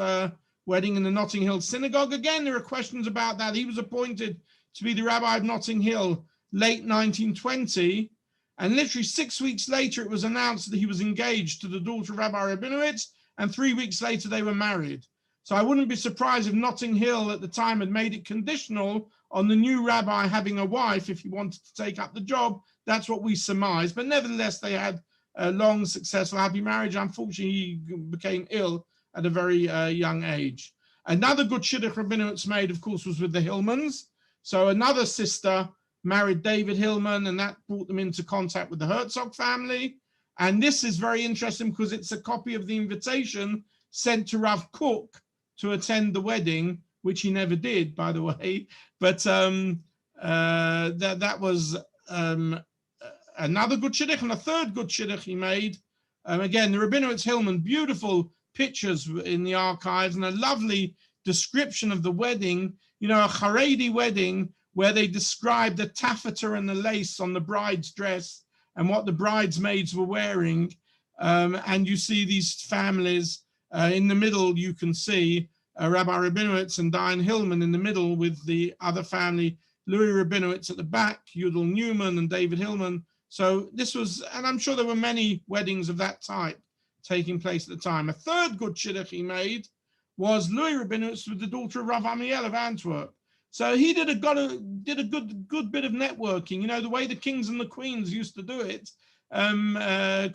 wedding in the Notting Hill Synagogue. Again, there are questions about that. He was appointed to be the rabbi of Notting Hill late 1920. And literally 6 weeks later, it was announced that he was engaged to the daughter of Rabbi Rabinowitz, and 3 weeks later they were married. So I wouldn't be surprised if Notting Hill at the time had made it conditional on the new rabbi having a wife if he wanted to take up the job. That's what we surmise. But nevertheless, they had a long, successful, happy marriage. Unfortunately, he became ill at a very young age. Another good shidduch Rabinowitz made, of course, was with the Hillmans. So another sister married David Hillman, and that brought them into contact with the Herzog family. And this is very interesting because it's a copy of the invitation sent to Rav Kook to attend the wedding, which he never did, by the way. But that was another good shidduch, and a third good shidduch he made. Again, the Rabinowitz Hillman, beautiful pictures in the archives and a lovely description of the wedding, you know, a Haredi wedding where they describe the taffeta and the lace on the bride's dress and what the bridesmaids were wearing. And you see these families in the middle, you can see Rabbi Rabinowitz and Diane Hillman in the middle with the other family, Louis Rabinowitz at the back, Yudel Newman and David Hillman. So this was, and I'm sure there were many weddings of that type taking place at the time. A third good shidduch he made was Louis Rabinowitz with the daughter of Rav Amiel of Antwerp. So he did a good bit of networking, you know, the way the kings and the queens used to do it.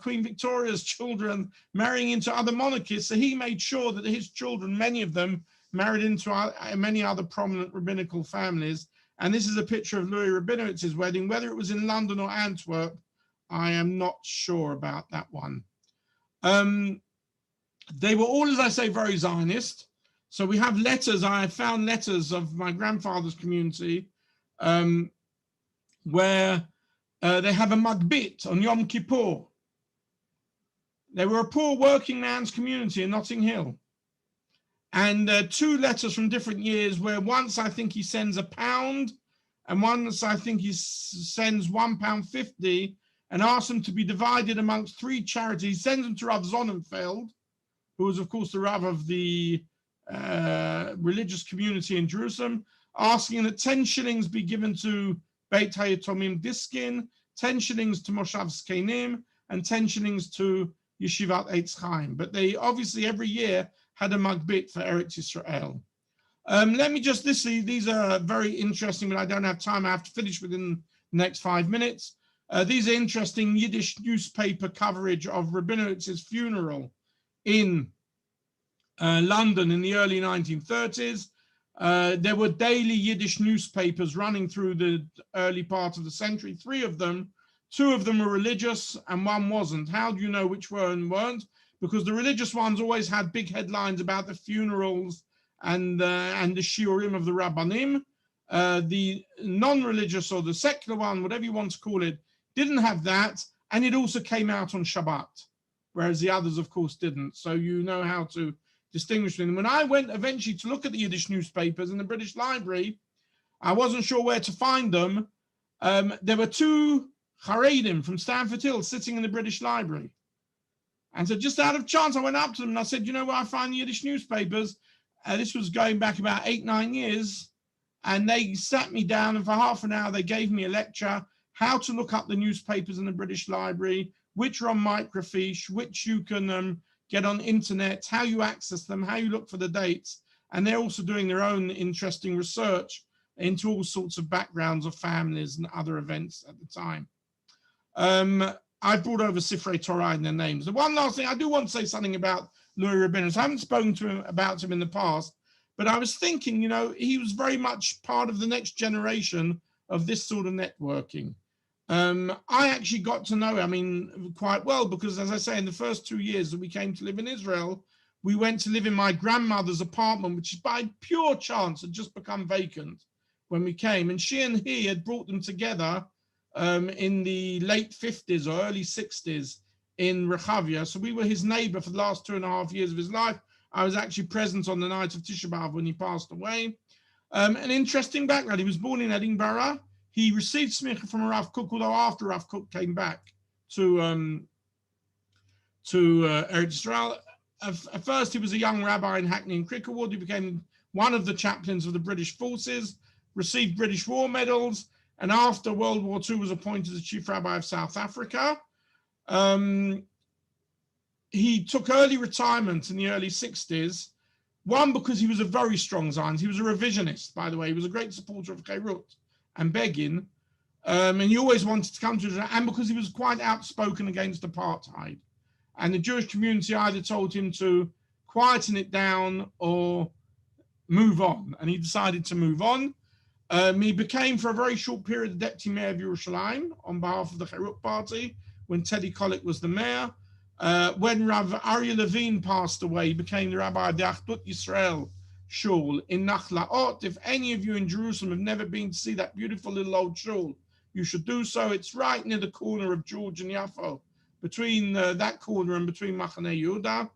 Queen Victoria's children marrying into other monarchies. So he made sure that his children, many of them, married into many other prominent rabbinical families. And this is a picture of Louis Rabinowitz's wedding. Whether it was in London or Antwerp, I am not sure about that one. They were all, as I say, very Zionist. So we have letters. I found letters of my grandfather's community where they have a magbit on Yom Kippur. They were a poor working man's community in Notting Hill. And 2 letters from different years where once I think he sends £1 and once I think he sends £1.50 and asks them to be divided amongst 3 charities. He sends them to Rav Sonnenfeld, who was of course the Rav of the religious community in Jerusalem, asking that 10 shillings be given to Beit Hayatomim Diskin, 10 shillings to Moshav Zkenim, and 10 shillings to Yeshivat Eitz Chaim. But they obviously every year had a magbit for Eretz Yisrael. Let me just, these are very interesting, but I don't have time. I have to finish within the next 5 minutes. These are interesting Yiddish newspaper coverage of Rabinowitz's funeral in London in the early 1930s. There were daily Yiddish newspapers running through the early part of the century, 3 of them. 2 of them were religious and 1 wasn't. How do you know which were and weren't? Because the religious ones always had big headlines about the funerals and the shiurim of the rabbanim. The non-religious or the secular one, whatever you want to call it, didn't have that, and it also came out on Shabbat, whereas the others, of course, didn't. So you know how to distinguish them. When I went eventually to look at the Yiddish newspapers in the British Library, I wasn't sure where to find them. There were 2 Haredim from Stamford Hill sitting in the British Library. And so just out of chance, I went up to them and I said, you know where I find the Yiddish newspapers? This was going back about 8-9 years. And they sat me down and for half an hour, they gave me a lecture, how to look up the newspapers in the British Library, which are on microfiche, which you can get on internet, how you access them, how you look for the dates. And they're also doing their own interesting research into all sorts of backgrounds of families and other events at the time. I brought over Sifrei Torah and their names. The one last thing, I do want to say something about Louis Rabinowitz. I haven't spoken to him about him in the past, but I was thinking, you know, he was very much part of the next generation of this sort of networking. I actually got to know, I mean, quite well, because as I say, in the first 2 years that we came to live in Israel, we went to live in my grandmother's apartment, which by pure chance had just become vacant when we came. And she and he had brought them together in the late 50s or early 60s in Rehavia. So we were his neighbor for the last 2.5 years of his life. I was actually present on the night of Tisha B'Av when he passed away. An interesting background. He was born in Edinburgh. He received smicha from Rav Kook, although after Rav Kook came back to Eretz Israel. At first, he was a young rabbi in Hackney and Cricklewood. He became one of the chaplains of the British forces, received British war medals, and after World War II was appointed as chief rabbi of South Africa. He took early retirement in the early 60s, one, because he was a very strong Zionist. He was a revisionist, by the way. He was a great supporter of Beirut and Begin, and he always wanted to come to Israel, and because he was quite outspoken against apartheid. And the Jewish community either told him to quieten it down or move on, and he decided to move on. He became, for a very short period, the deputy mayor of Yerushalayim on behalf of the Beirut party when Teddy Kollek was the mayor. When Rav Aryeh Levine passed away, he became the rabbi of the Achdut Yisrael shul in Nachlaot. If any of you in Jerusalem have never been to see that beautiful little old shul, you should do so. It's right near the corner of George and Yafo, between that corner and between Machane Yehuda.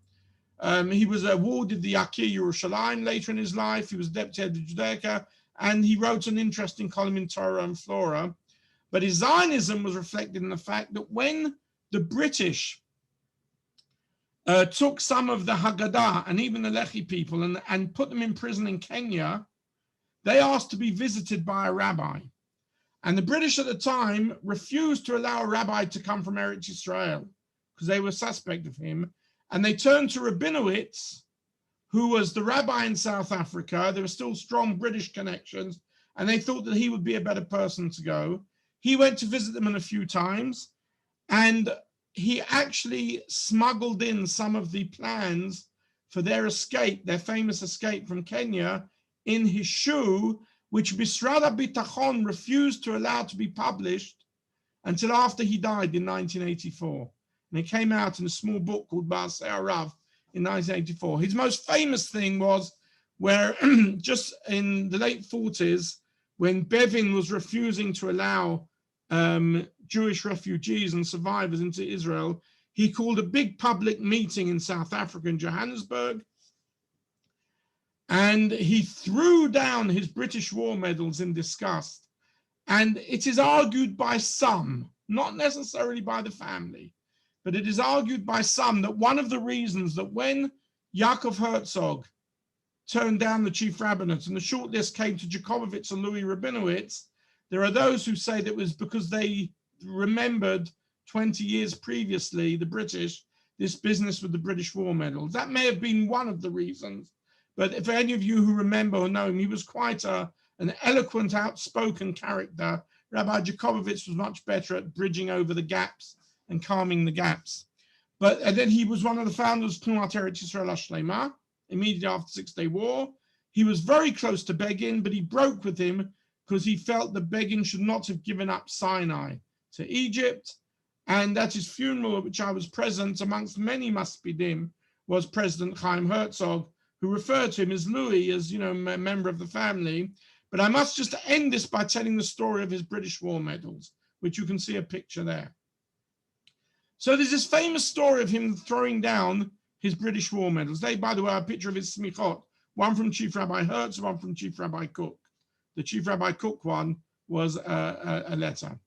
He was awarded the Yakir Yerushalayim later in his life. He was deputy head of Judaica, and he wrote an interesting column in Torah and Flora. But his Zionism was reflected in the fact that when the British took some of the Haggadah and even the Lehi people and put them in prison in Kenya, they asked to be visited by a rabbi. And the British at the time refused to allow a rabbi to come from Eretz Israel because they were suspect of him. And they turned to Rabinowitz, who was the rabbi in South Africa. There were still strong British connections, and they thought that he would be a better person to go. He went to visit them a few times, and he actually smuggled in some of the plans for their escape, their famous escape from Kenya, in his shoe, which Misrad HaBitachon refused to allow to be published until after he died in 1984. And it came out in a small book called Ba'asei Harav in 1984. His most famous thing was where just in the late 40s, when Bevin was refusing to allow Jewish refugees and survivors into Israel, he called a big public meeting in South Africa, in Johannesburg, and he threw down his British war medals in disgust. And it is argued by some, not necessarily by the family, but it is argued by some that one of the reasons that when Jacb Herzog turned down the chief rabbinate and the shortlist came to Jacobowitz and Louis Rabinowitz, there are those who say that it was because they remembered 20 years previously, the British, this business with the British war medals. That may have been one of the reasons, but if any of you who remember or know him, he was quite an eloquent, outspoken character. Rabbi Jacobowitz was much better at bridging over the gaps and calming the gaps. And then he was one of the founders of Tnuat Eretz Yisrael HaShlema, immediately after the Six-Day War. He was very close to Begin, but he broke with him because he felt that Begin should not have given up Sinai to Egypt. And at his funeral, at which I was present, amongst many Maspidim, was President Chaim Herzog, who referred to him as Louis, as, a member of the family. But I must just end this by telling the story of his British war medals, which you can see a picture there. So there's this famous story of him throwing down his British war medals. They, by the way, are a picture of his smichot, one from Chief Rabbi Herzog, one from Chief Rabbi Kook. The Chief Rabbi Kook one was a letter.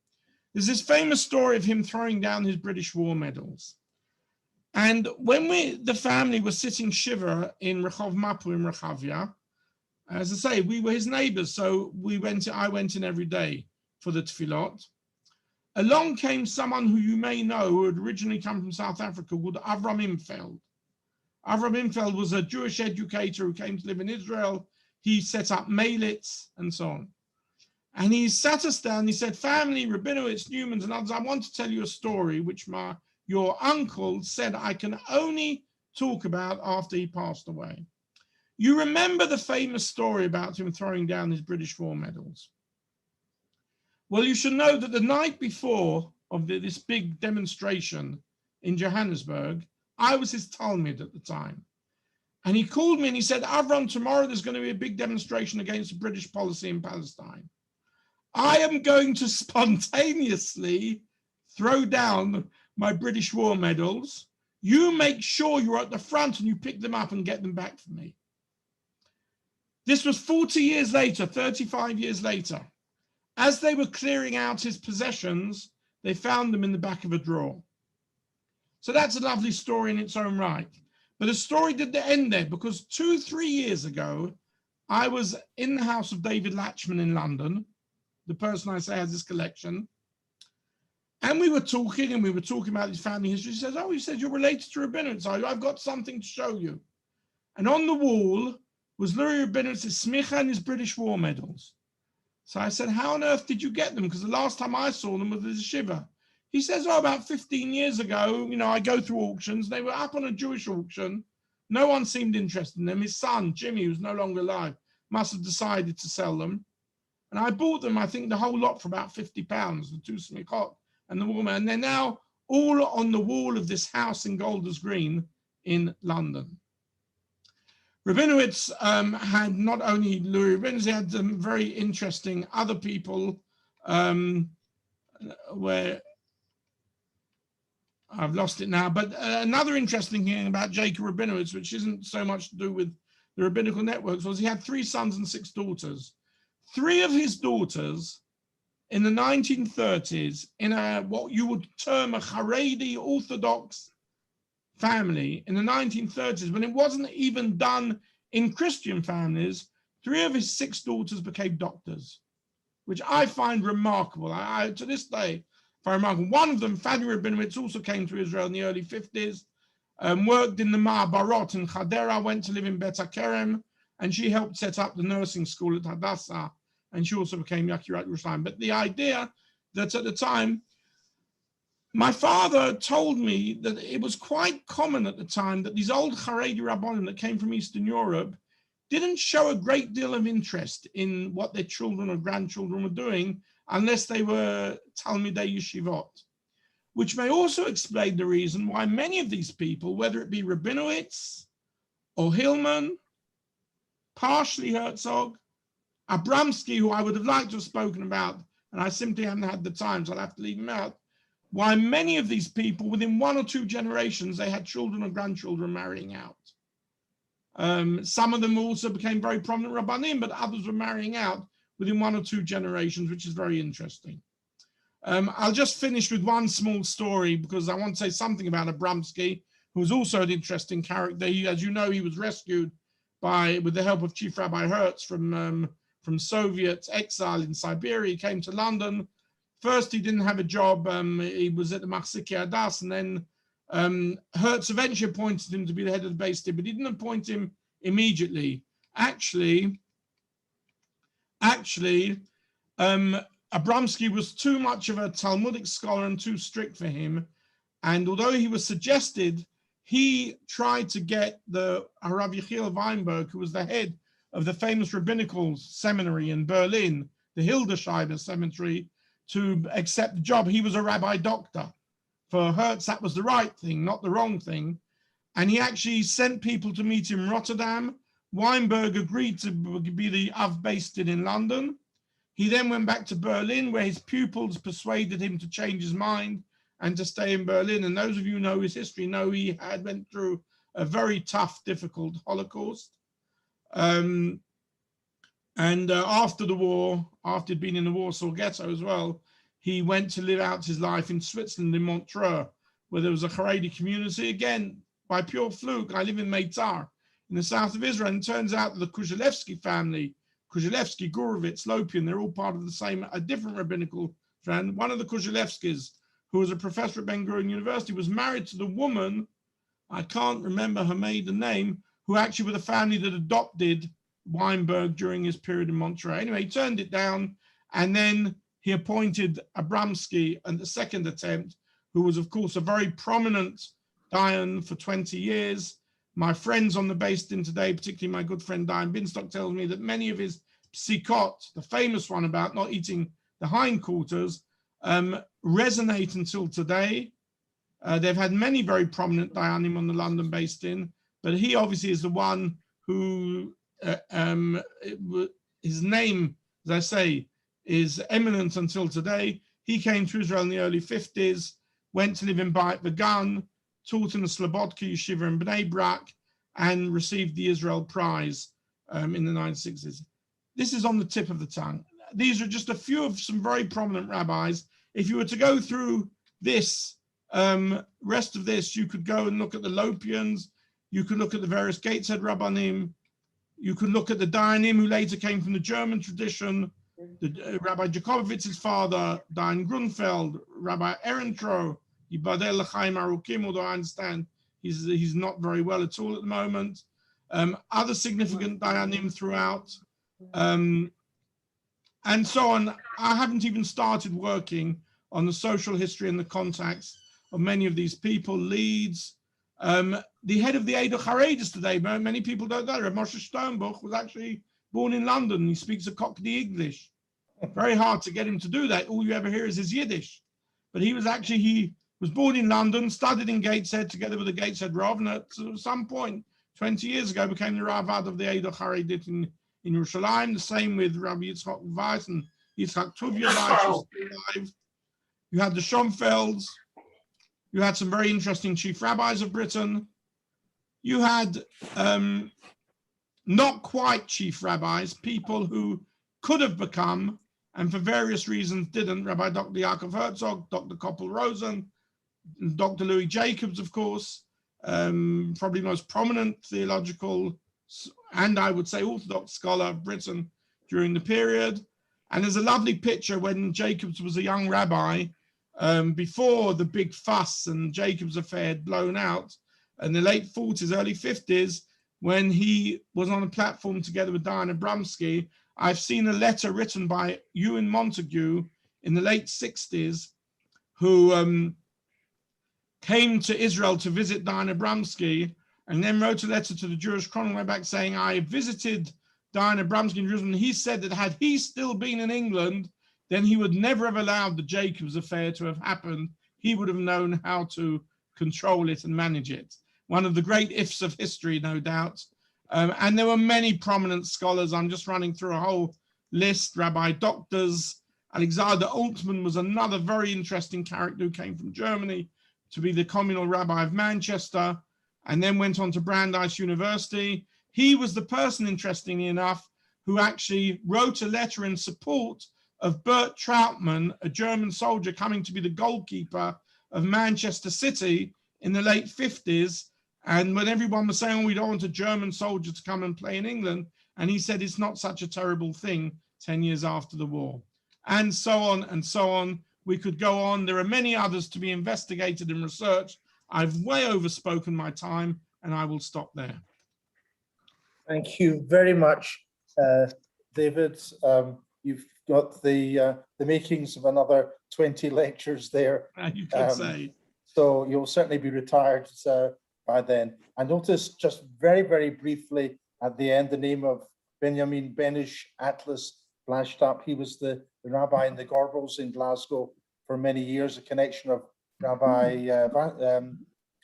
There's this famous story of him throwing down his British war medals. And when the family was sitting shiva in Rehov Mapu in Rechavia, as I say, we were his neighbors, so I went in every day for the tefillot. Along came someone who you may know, who had originally come from South Africa, called Avram Imfeld. Avram Imfeld was a Jewish educator who came to live in Israel. He set up Meilitz and so on. And he sat us down, he said, family, Rabinowitz, Newmans and others, I want to tell you a story which your uncle said I can only talk about after he passed away. You remember the famous story about him throwing down his British war medals? Well, you should know that the night before of this big demonstration in Johannesburg, I was his Talmud at the time. And he called me and he said, Avram, tomorrow there's going to be a big demonstration against the British policy in Palestine. I am going to spontaneously throw down my British war medals. You make sure you're at the front and you pick them up and get them back for me. This was 40 years later, 35 years later. As they were clearing out his possessions, they found them in the back of a drawer. So that's a lovely story in its own right. But the story didn't end there, because 2-3 years ago, I was in the house of David Latchman in London, the person I say has this collection. And we were talking about his family history. He says, oh, he says, you're related to Rabinowitz. I've got something to show you. And on the wall was Louis Rabinowitz's smicha and his British war medals. So I said, how on earth did you get them? Because the last time I saw them was at the Shiva. He says, oh, about 15 years ago, I go through auctions. They were up on a Jewish auction. No one seemed interested in them. His son, Jimmy, who's no longer alive, must have decided to sell them. And I bought them, I think, the whole lot for about £50, the two smichot and the woman. And they're now all on the wall of this house in Golders Green in London. Rabinowitz had not only Louis Rabinowitz, he had some very interesting other people where I've lost it now. But another interesting thing about Jacb Rabinowitz, which isn't so much to do with the rabbinical networks, was he had 3 sons and 6 daughters. 3 of his daughters in the 1930s, in what you would term a Haredi Orthodox family, in the 1930s, when it wasn't even done in Christian families, 3 of his 6 daughters became doctors, which I find remarkable. To this day, find remarkable. One of them, Fanny Rabinowitz, also came to Israel in the early 50s, worked in the Ma'abarot in Hadera, went to live in Bet HaKerem, and she helped set up the nursing school at Hadassah, and she also became Yakirat Yerushalayim. But the idea that at the time, my father told me that it was quite common at the time that these old Haredi Rabbanim that came from Eastern Europe didn't show a great deal of interest in what their children or grandchildren were doing unless they were Talmidei Yeshivot, which may also explain the reason why many of these people, whether it be Rabinowitz or Hillman, partially Herzog, Abramsky, who I would have liked to have spoken about, and I simply haven't had the time, so I'll have to leave him out, why many of these people, within 1 or 2 generations, they had children or grandchildren marrying out. Some of them also became very prominent Rabbanim, but others were marrying out within 1 or 2 generations, which is very interesting. I'll just finish with one small story because I want to say something about Abramsky, who was also an interesting character. As you know, he was rescued with the help of Chief Rabbi Hertz from Soviet exile in Siberia. He came to London. First, he didn't have a job. He was at the Machziki Adas, and then Hertz eventually appointed him to be the head of the base there, but he didn't appoint him immediately. Actually, Abramsky was too much of a Talmudic scholar and too strict for him. And although he was suggested, he tried to get the Harav Yechiel Weinberg, who was the head of the famous rabbinical seminary in Berlin, the Hildesheimer Seminary, to accept the job. He was a rabbi doctor. For Hertz, that was the right thing, not the wrong thing. And he actually sent people to meet him in Rotterdam. Weinberg agreed to be the Av based in London. He then went back to Berlin, where his pupils persuaded him to change his mind and to stay in Berlin. And those of you who know his history know he had went through a very tough, difficult Holocaust. After the war, after he'd been in the Warsaw Ghetto as well, he went to live out his life in Switzerland, in Montreux, where there was a Haredi community. Again, by pure fluke, I live in Meitar, in the south of Israel, and it turns out that the Kuzelewski family, Kuzelewski, Gurevitz, Lopian, they're all part of the same, a different rabbinical friend. One of the Kuzelewskis, who was a professor at Ben Gurion University, was married to the woman, I can't remember her maiden name, who actually were the family that adopted Weinberg during his period in Montreux. Anyway, he turned it down, and then he appointed Abramsky at the second attempt, who was, of course, a very prominent Dayan for 20 years. My friends on the base din today, particularly my good friend Dayan Binstock, tells me that many of his psikot, the famous one about not eating the hindquarters, resonate until today. They've had many very prominent Dayanim on the London base din, but he obviously is the one who, his name, as I say, is eminent until today. He came to Israel in the early 50s, went to live in Beit Vegan, taught in the Slobodka Yeshiva in Bnei Brak, and received the Israel Prize in the 1960s. This is on the tip of the tongue. These are just a few of some very prominent rabbis. If you were to go through this, rest of this, you could go and look at the Lopians, you could look at the various Gateshead Rabbanim, you could look at the Dayanim who later came from the German tradition, Rabbi Jacobowitz's father, Dayan Grunfeld, Rabbi Ehrentrow, Yibadel L'chaim Arukim, although I understand he's not very well at all at the moment. Other significant Dayanim throughout, and so on. I haven't even started working on the social history and the contacts of many of these people. Leeds, the head of the Eidah Chareidis today, many people don't know, Rav Moshe Sternbuch was actually born in London. He speaks a Cockney English. Very hard to get him to do that. All you ever hear is his Yiddish. But he was born in London, studied in Gateshead together with the Gateshead Rav, and at some point, 20 years ago, became the Ravad of the Eidah Chareidit in Yerushalayim. The same with Rabbi Yitzchak Weiss and Yitzchak Tuvia Weiss, still alive. You had the Schonfelds. You had some very interesting chief rabbis of Britain. You had not quite chief rabbis, people who could have become, and for various reasons didn't. Rabbi Dr. Jacb Herzog, Dr. Koppel Rosen, Dr. Louis Jacobs, of course, probably most prominent theological and I would say Orthodox scholar of Britain during the period. And there's a lovely picture when Jacobs was a young rabbi, before the big fuss and Jacobs' affair had blown out in the late 40s, early 50s, when he was on a platform together with Diana Abramsky. I've seen a letter written by Ewan Montague in the late 60s, who came to Israel to visit Diana Abramsky, and then wrote a letter to the Jewish Chronicle way back saying, I visited Diana Abramsky in Jerusalem. He said that had he still been in England, then he would never have allowed the Jacobs affair to have happened. He would have known how to control it and manage it. One of the great ifs of history, no doubt. And there were many prominent scholars. I'm just running through a whole list. Rabbi doctors. Alexander Unterman was another very interesting character who came from Germany to be the communal rabbi of Manchester, and then went on to Brandeis University. He was the person, interestingly enough, who actually wrote a letter in support of Bert Trautmann, a German soldier coming to be the goalkeeper of Manchester City in the late 50s. And when everyone was saying, oh, we don't want a German soldier to come and play in England, and he said, it's not such a terrible thing 10 years after the war. And so on and so on. We could go on. There are many others to be investigated and researched. I've way overspoken my time, and I will stop there. Thank you very much, David. You've got the makings of another 20 lectures there. You could say. So you'll certainly be retired by then. I noticed just very, very briefly at the end, the name of Benjamin Benish Atlas flashed up. He was the rabbi in the Gorbals in Glasgow for many years, a connection of Rabbi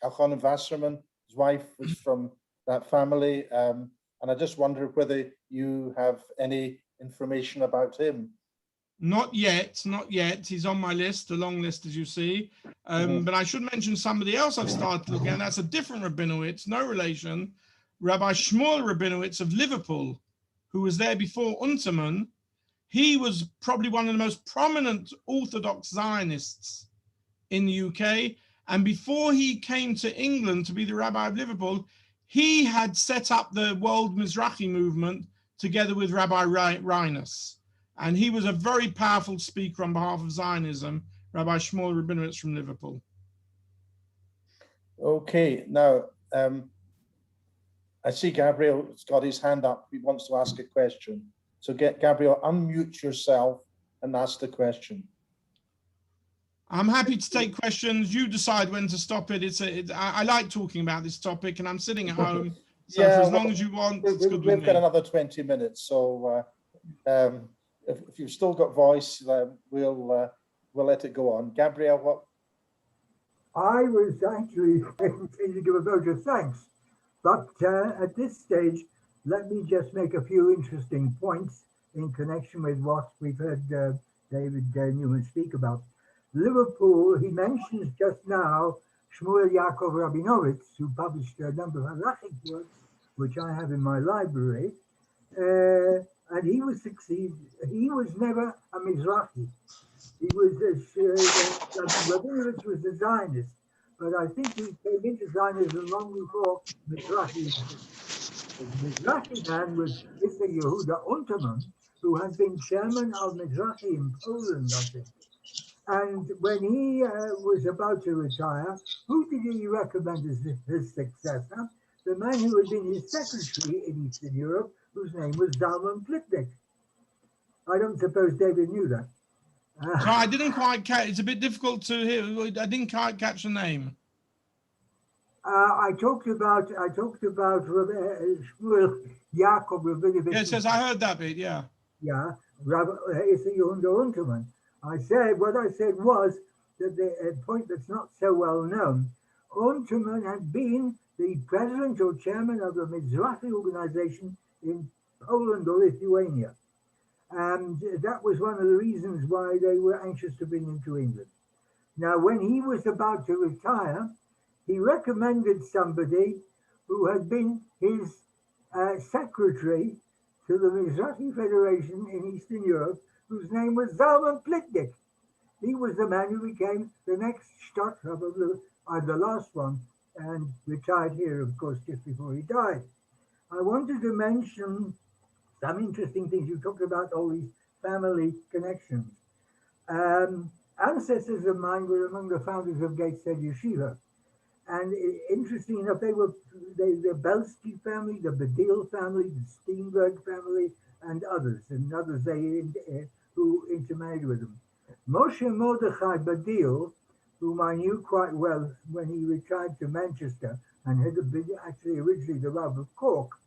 Elchanan Wasserman. His wife was from that family. And I just wonder whether you have any information about him. Not yet, not yet. He's on my list, a long list, as you see. But I should mention somebody else I've started looking at. That's a different Rabinowitz, no relation. Rabbi Shmuel Rabinowitz of Liverpool, who was there before Unterman. He was probably one of the most prominent Orthodox Zionists in the UK. And before he came to England to be the rabbi of Liverpool, he had set up the World Mizrahi movement together with Rabbi Reines. And he was a very powerful speaker on behalf of Zionism, Rabbi Shmuel Rabinowitz from Liverpool. Okay, now I see Gabriel's got his hand up. He wants to ask a question. So get Gabriel, unmute yourself and ask the question. I'm happy to take questions. You decide when to stop it. I like talking about this topic, and I'm sitting at home. So Yeah, for as long as you want, it's good with we've me. got another 20 minutes. So if you've still got voice, we'll let it go on. Gabriel, what? I was actually going to give a vote of thanks, but at this stage, let me just make a few interesting points in connection with what we've heard David Newman speak about. Liverpool, he mentions just now Shmuel Jacb Rabinowitz, who published a number of halachic works, which I have in my library, and he was never a Mizrahi. He was Rabinowitz was a Zionist, but I think he came into Zionism long before Mizrahi. The Mizrahi man was Mr. Yehuda Unterman, who had been chairman of Mizrahi in Poland, I think. And when he was about to retire, who did he recommend as his successor? The man who had been his secretary in Eastern Europe, whose name was Zalman Plitvice. I don't suppose David knew that. So I didn't quite catch. It's a bit difficult to hear. I didn't quite catch the name. I talked about Shmuel Jacb Rabinowitz. Yes, I heard that bit. Yeah. Yeah, it's the Unterman. What I said was that the point that's not so well known. Unterman had been the president or chairman of the Mizrahi organization in Poland or Lithuania. And that was one of the reasons why they were anxious to bring him to England. Now, when he was about to retire, he recommended somebody who had been his secretary to the Mizrahi Federation in Eastern Europe, whose name was Zalman Plitvice. He was the man who became the next Stadtrat, the last one, and retired here, of course, just before he died. I wanted to mention some interesting things. You talked about all these family connections. Ancestors of mine were among the founders of Gateshead Yeshiva. And interesting enough, they were the Belsky family, the Badil family, the Steenberg family, and others who intermarried with them. Moshe Mordechai Badil, whom I knew quite well when he retired to Manchester and had been actually originally the Rabbis Kook,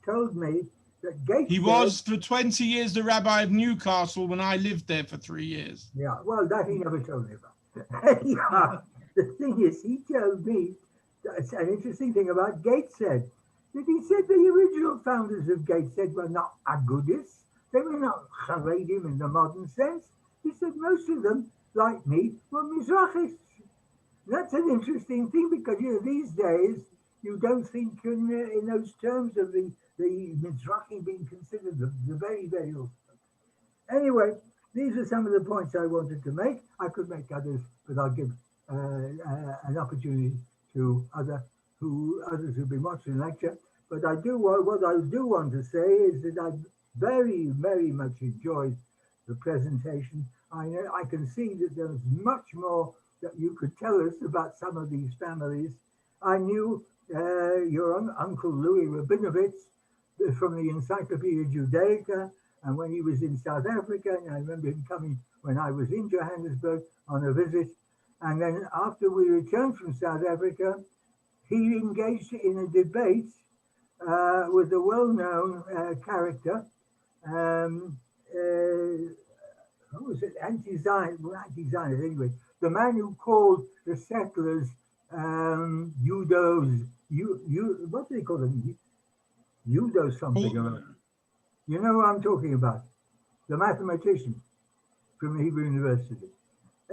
told me that Gateshead... He was for 20 years the rabbi of Newcastle when I lived there for 3 years. Yeah, well, that he never told me about. Yeah. The thing is, he told me, that's an interesting thing about Gateshead, that he said the original founders of Gateshead were not Agudists, they were not Charedim in the modern sense. He said most of them, like me, were Mizrahists. That's an interesting thing because, these days, you don't think in those terms of the Mizrahi being considered the very, very old. Anyway, these are some of the points I wanted to make. I could make others, but I'll give an opportunity to others who've been watching the lecture. But what I do want to say is that I very, very much enjoyed the presentation. I can see that there's much more that you could tell us about some of these families. I knew your uncle Louis Rabinowitz from the Encyclopedia Judaica, and when he was in South Africa, and I remember him coming when I was in Johannesburg on a visit. And then after we returned from South Africa, he engaged in a debate with a well-known character, who was it? Anti-Zionist, anyway. The man who called the settlers Judos, what do they call them? Judo something or other. You know who I'm talking about? The mathematician from Hebrew University.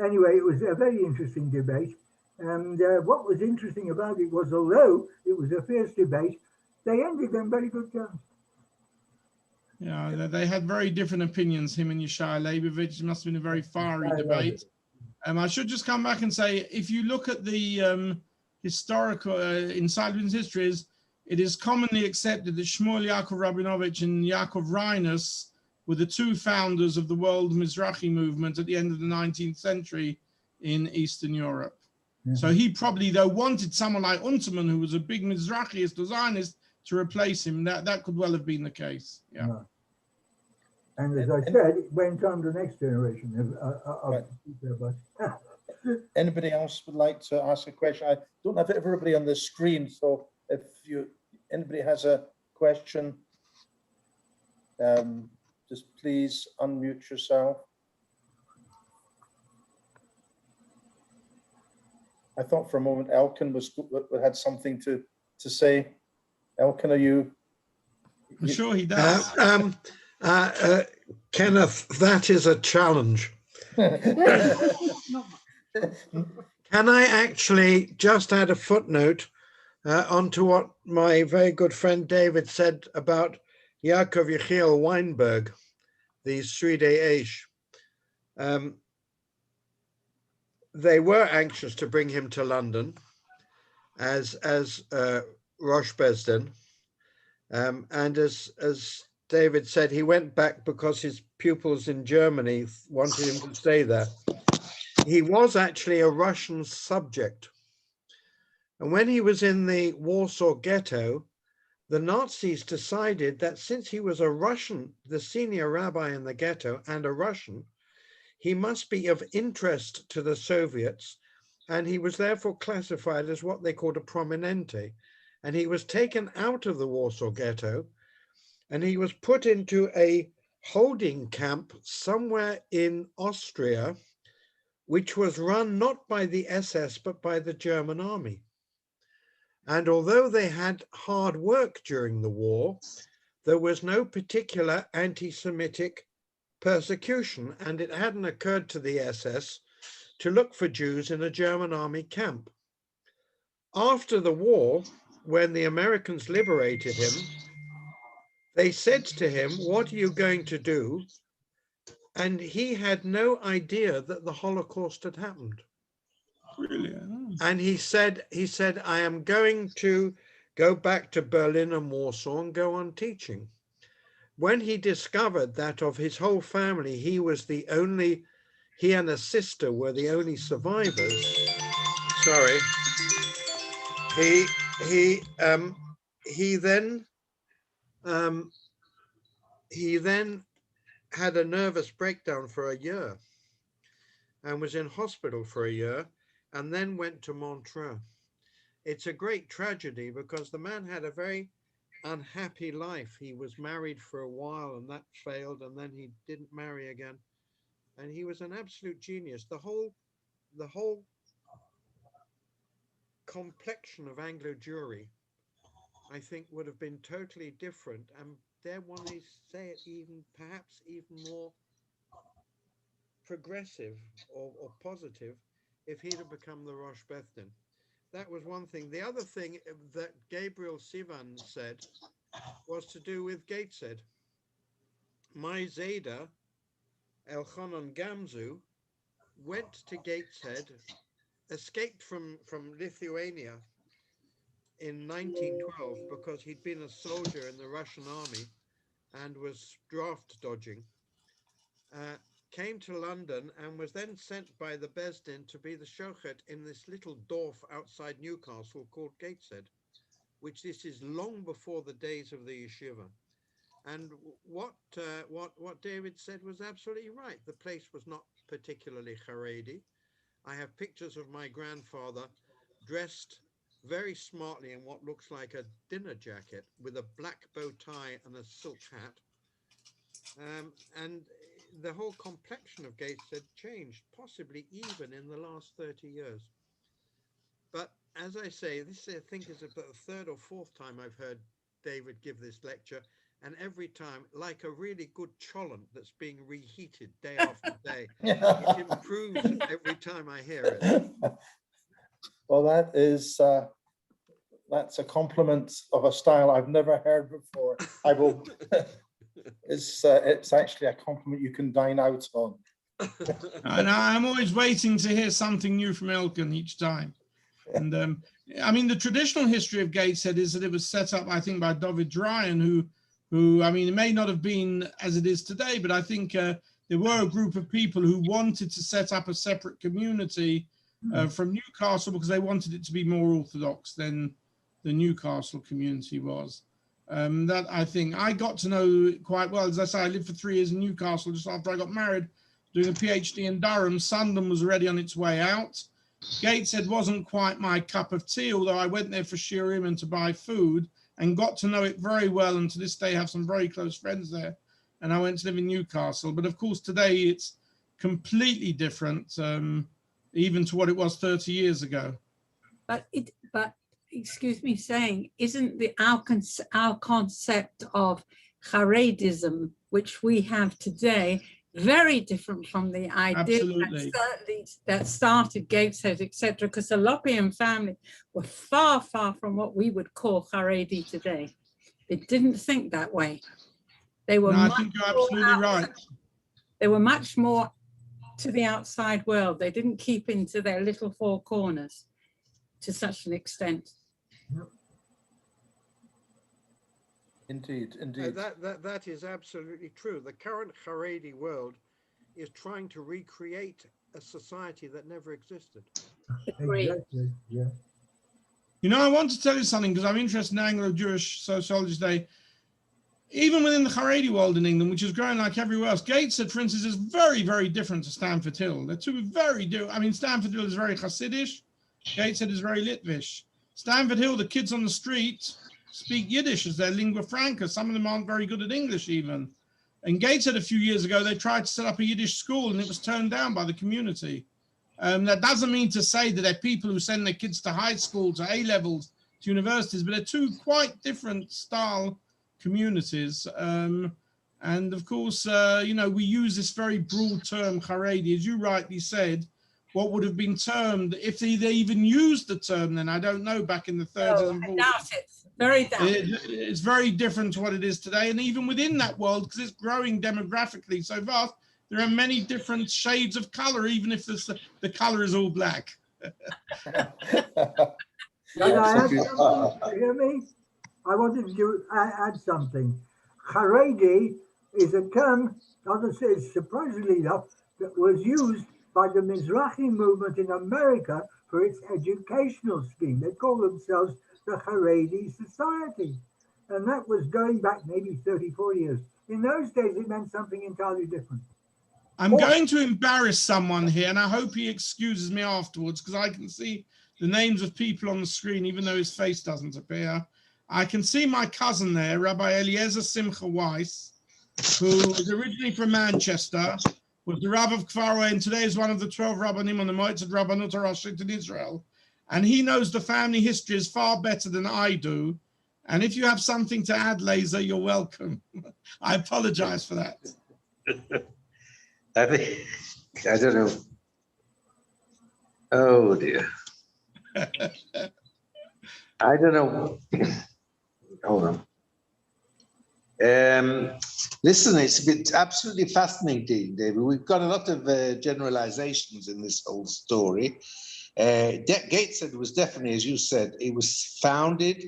Anyway, it was a very interesting debate. And what was interesting about it was, although it was a fierce debate, they ended on very good terms. Yeah, they had very different opinions, him and Yeshaya Leibovitz. It must have been a very fiery debate. I should just come back and say, if you look at the historical encyclopedic histories, it is commonly accepted that Shmuel Jacb Rabinowitz and Yaakov Reinus were the two founders of the world Mizrahi movement at the end of the 19th century in Eastern Europe. Yeah. So he probably, though, wanted someone like Unterman, who was a big Mizrahiist or Zionist, to replace him. That could well have been the case. Yeah. No. And as I said, it went on to the next generation of Anybody else would like to ask a question? I don't have everybody on the screen, so if anybody has a question, just please unmute yourself. I thought for a moment Elkin had something to say. Elkin, are you? I'm sure he does. Kenneth, that is a challenge. Can I actually just add a footnote onto what my very good friend David said about Yaakov Yechiel Weinberg, the Sridei Eish? They were anxious to bring him to London as Rosh Besdin, and as David said he went back because his pupils in Germany wanted him to stay there. He was actually a Russian subject. And when he was in the Warsaw Ghetto, the Nazis decided that since he was a Russian, the senior rabbi in the ghetto and a Russian, he must be of interest to the Soviets, and he was therefore classified as what they called a prominente. And he was taken out of the Warsaw Ghetto, and he was put into a holding camp somewhere in Austria, which was run not by the SS, but by the German army. And although they had hard work during the war, there was no particular anti-Semitic persecution, and it hadn't occurred to the SS to look for Jews in a German army camp. After the war, when the Americans liberated him, they said to him, "What are you going to do?" And he had no idea that the Holocaust had happened. Really? Oh. And he said, "I am going to go back to Berlin and Warsaw and go on teaching." When he discovered that of his whole family, he and a sister were the only survivors. Sorry. He then had a nervous breakdown for a year and was in hospital for a year, and then went to Montreux. It's a great tragedy because the man had a very unhappy life. He was married for a while and that failed, and then he didn't marry again. And he was an absolute genius. The whole complexion of Anglo Jewry, I think, would have been totally different. And dare one to say it, perhaps even more progressive or positive if he'd have become the Rosh Bethdin. That was one thing. The other thing that Gabriel Sivan said was to do with Gateshead. My Zayda, Elchanan Gamzu, went to Gateshead, escaped from Lithuania in 1912 because he'd been a soldier in the Russian army and was draft dodging. Came to London and was then sent by the Besdin to be the shochet in this little dorf outside Newcastle called Gateshead, which this is long before the days of the yeshiva. And what David said was absolutely right. The place was not particularly Haredi. I have pictures of my grandfather dressed very smartly in what looks like a dinner jacket with a black bow tie and a silk hat. And the whole complexion of Gateshead changed, possibly even in the last 30 years. But as I say, this I think is about the third or fourth time I've heard David give this lecture, and every time, like a really good cholent that's being reheated day after day, it improves every time I hear it. Well, that's a compliment of a style I've never heard before. I will. It's actually a compliment you can dine out on. And I'm always waiting to hear something new from Elkin each time. And I mean, the traditional history of Gateshead is that it was set up, I think, by David Ryan, who I mean, it may not have been as it is today, but I think there were a group of people who wanted to set up a separate community from Newcastle because they wanted it to be more orthodox than the Newcastle community was. That I think I got to know quite well. As I say, I lived for 3 years in Newcastle just after I got married, doing a PhD in Durham. Sunderland was already on its way out. Gateshead wasn't quite my cup of tea, although I went there for Shiurim and to buy food and got to know it very well, and to this day have some very close friends there. And I went to live in Newcastle. But of course, today it's completely different, even to what it was 30 years ago. But excuse me saying, isn't our concept of Haredism, which we have today, very different from the idea that started Gateshead, etc.? Because the Loppian family were far, far from what we would call Haredi today. They didn't think that way. They were. No, I think you're absolutely right. They were much more to the outside world. They didn't keep into their little four corners to such an extent. Indeed, indeed. That is absolutely true. The current Haredi world is trying to recreate a society that never existed. Exactly, yeah. You know, I want to tell you something because I'm interested in Anglo-Jewish sociology today. Even within the Haredi world in England, which is growing like everywhere else, Gateshead, for instance, is very, very different to Stamford Hill. They're two very different. I mean, Stamford Hill is very Hasidish. Gateshead is very Litvish. Stamford Hill, the kids on the street speak Yiddish as their lingua franca. Some of them aren't very good at English even. And Gateshead, a few years ago, they tried to set up a Yiddish school and it was turned down by the community. That doesn't mean to say that they're people who send their kids to high school, to A-levels, to universities, but they're two quite different style communities. And of course, you know, we use this very broad term, Haredi, as you rightly said, what would have been termed, if they even used the term then, I don't know, back in the 30s and 40s. I doubt it. Very doubt it. It's very different to what it is today. And even within that world, because it's growing demographically so vast, there are many different shades of color, even if the color is all black. Can I add something? You hear me? I wanted to add something. Haredi is a term, surprisingly enough, that was used by the Mizrahi movement in America for its educational scheme. They call themselves the Haredi Society. And that was going back maybe 30, 40 years. In those days, it meant something entirely different. I'm going to embarrass someone here, and I hope he excuses me afterwards, because I can see the names of people on the screen, even though his face doesn't appear. I can see my cousin there, Rabbi Eliezer Simcha Weiss, who is originally from Manchester, was the Rav of Kfar, and today is one of the 12 Rabbanim on the Motzad Rabbanut HaRashit in Israel. And he knows the family histories far better than I do. And if you have something to add, Laser, you're welcome. I apologize for that. I don't know. Oh dear. I don't know. Hold on. Listen, it's absolutely fascinating, David. We've got a lot of generalizations in this whole story. Gateshead was definitely, as you said, it was founded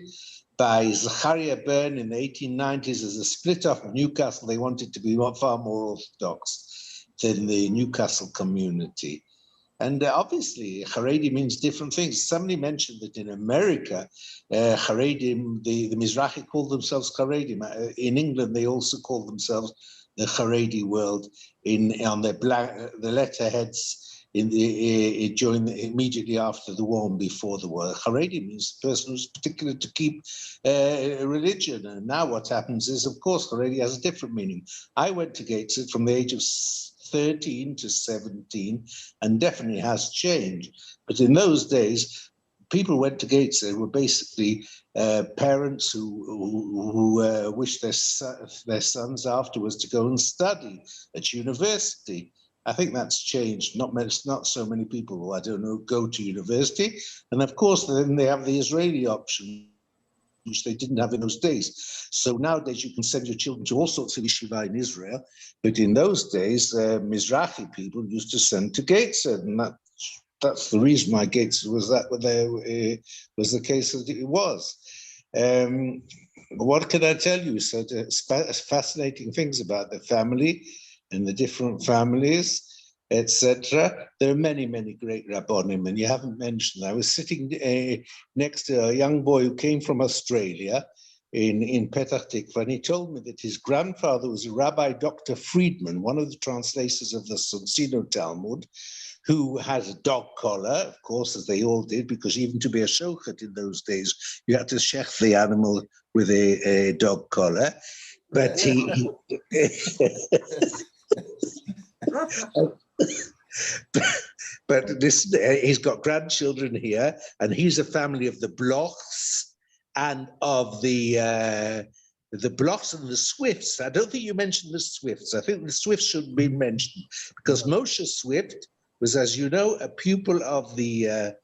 by Zachariah Byrne in the 1890s as a split off of Newcastle. They wanted to be far more orthodox than the Newcastle community. And obviously, Haredi means different things. Somebody mentioned that in America, Haredim, the Mizrahi call themselves Haredim. In England, they also call themselves the Haredi world on their the letterheads immediately after the war and before the war. Haredi means the person who's particular to keep religion. And now what happens is, of course, Haredi has a different meaning. I went to Gateshead from the age of 13 to 17 and definitely has changed. But in those days, people who went to Gateshead were basically parents who wished their sons afterwards to go and study at university. I think that's changed. Not so many people who, I don't know, go to university. And of course, then they have the Israeli option, which they didn't have in those days. So nowadays you can send your children to all sorts of yeshiva in Israel, but in those days, Mizrahi people used to send to Gateshead, and that's the reason why Gateshead was was the case that it was. What can I tell you? So fascinating things about the family and the different families, etc. There are many, many great Rabbonim, and you haven't mentioned. I was sitting next to a young boy who came from Australia in Petah Tikva, and he told me that his grandfather was Rabbi Dr. Friedman, one of the translators of the Sonsino Talmud, who had a dog collar, of course, as they all did, because even to be a shochet in those days, you had to shech the animal with a dog collar. But but this, he's got grandchildren here, and he's a family of the Blochs and of the Blochs and the Swifts. I don't think you mentioned the Swifts. I think the Swifts should be mentioned because Moshe Swift was, as you know, a pupil of the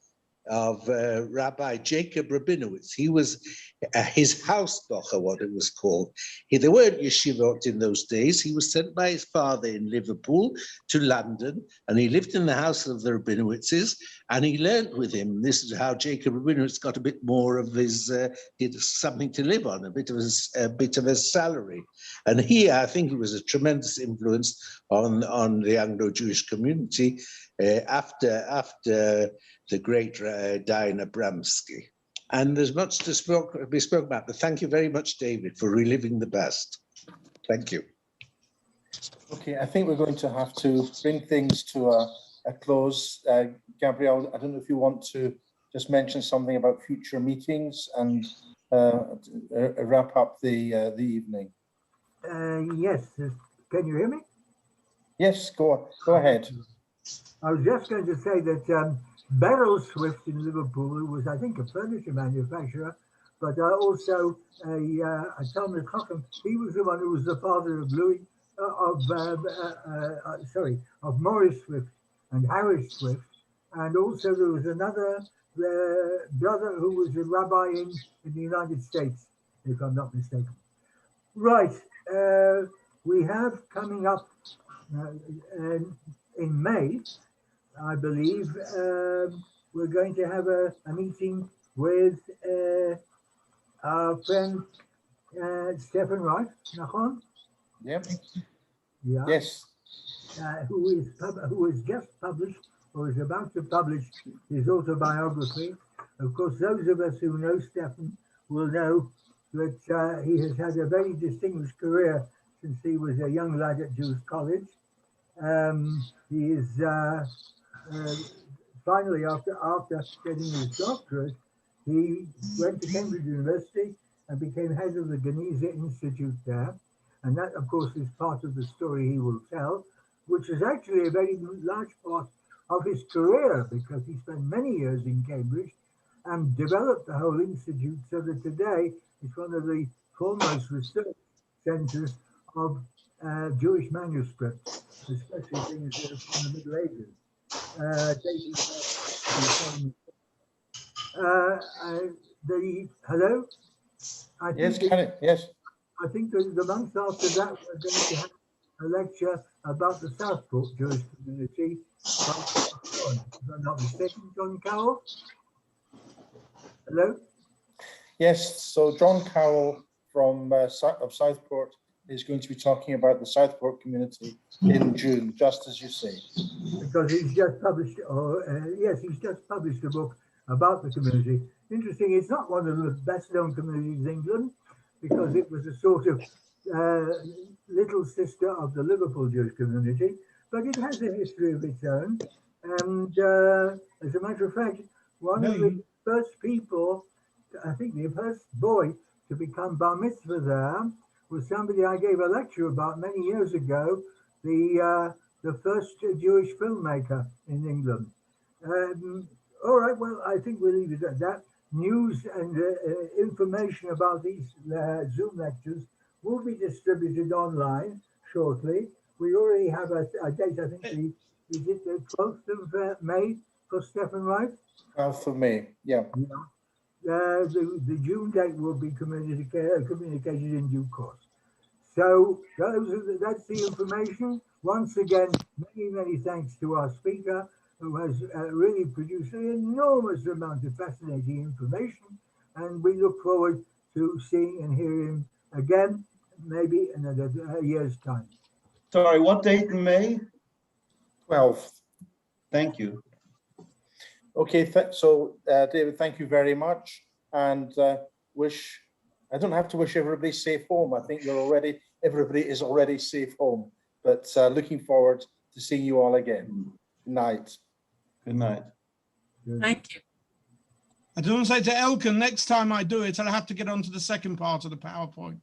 Rabbi Jacb Rabinowitz. He was his housebocher, what it was called. There weren't yeshivot in those days. He was sent by his father in Liverpool to London, and he lived in the house of the Rabinowitzes, and he learned with him. This is how Jacb Rabinowitz got a bit more of his, something to live on, a bit of a salary. And I think he was a tremendous influence on the Anglo-Jewish community after the great dying Abramsky. And there's much to be spoken about, but thank you very much, David, for reliving the past. Thank you. Okay, I think we're going to have to bring things to a close. Gabrielle, I don't know if you want to just mention something about future meetings and wrap up the evening. Yes, can you hear me? Yes, go ahead. I was just going to say that Beryl Swift in Liverpool, who was, I think, a furniture manufacturer, but also a Talmud Chacham, he was the one who was the father of of Morris Swift and Harris Swift, and also there was another brother who was a rabbi in the United States, if I'm not mistaken. Right, we have coming up in May, I believe, we're going to have a meeting with our friend Stefan Reif, Nachon? Yep. Yeah. Yes. Who has just published or is about to publish his autobiography. Of course, those of us who know Stefan will know that he has had a very distinguished career since he was a young lad at Jewish College. He is finally, after getting his doctorate, he went to Cambridge University and became head of the Geniza Institute there. And that, of course, is part of the story he will tell, which is actually a very large part of his career, because he spent many years in Cambridge and developed the whole institute so that today it's one of the foremost research centers of Jewish manuscripts, especially things that are from the Middle Ages. Hello? Yes. I think the month after that, we're going to have a lecture about the Southport Jewish community. If I'm not mistaken, John Carroll? Hello? Yes, so John Carroll from of Southport is going to be talking about the Southport community in June, just as you say. Because he's just published, he's just published a book about the community. Interesting, it's not one of the best known communities in England, because it was a sort of little sister of the Liverpool Jewish community, but it has a history of its own. And as a matter of fact, one of the first people, I think the first boy to become bar mitzvah there was somebody I gave a lecture about many years ago, the first Jewish filmmaker in England. All right, well, I think we'll leave it at that. News and information about these Zoom lectures will be distributed online shortly. We already have a date, I think, is it the 12th of May for Stefan Reif? 12th of May, yeah. The June date will be communicated in due course. So that's the information. Once again, many thanks to our speaker, who has really produced an enormous amount of fascinating information. And we look forward to seeing and hearing him again, maybe in a year's time. Sorry, what date in May? 12th. Thank you. Okay, so David, thank you very much. And I don't have to wish everybody safe home. I think everybody is already safe home. But looking forward to seeing you all again. Good night. Good night. Thank you. I don't want to say to Elkin, next time I do it, I'll have to get onto the second part of the PowerPoint.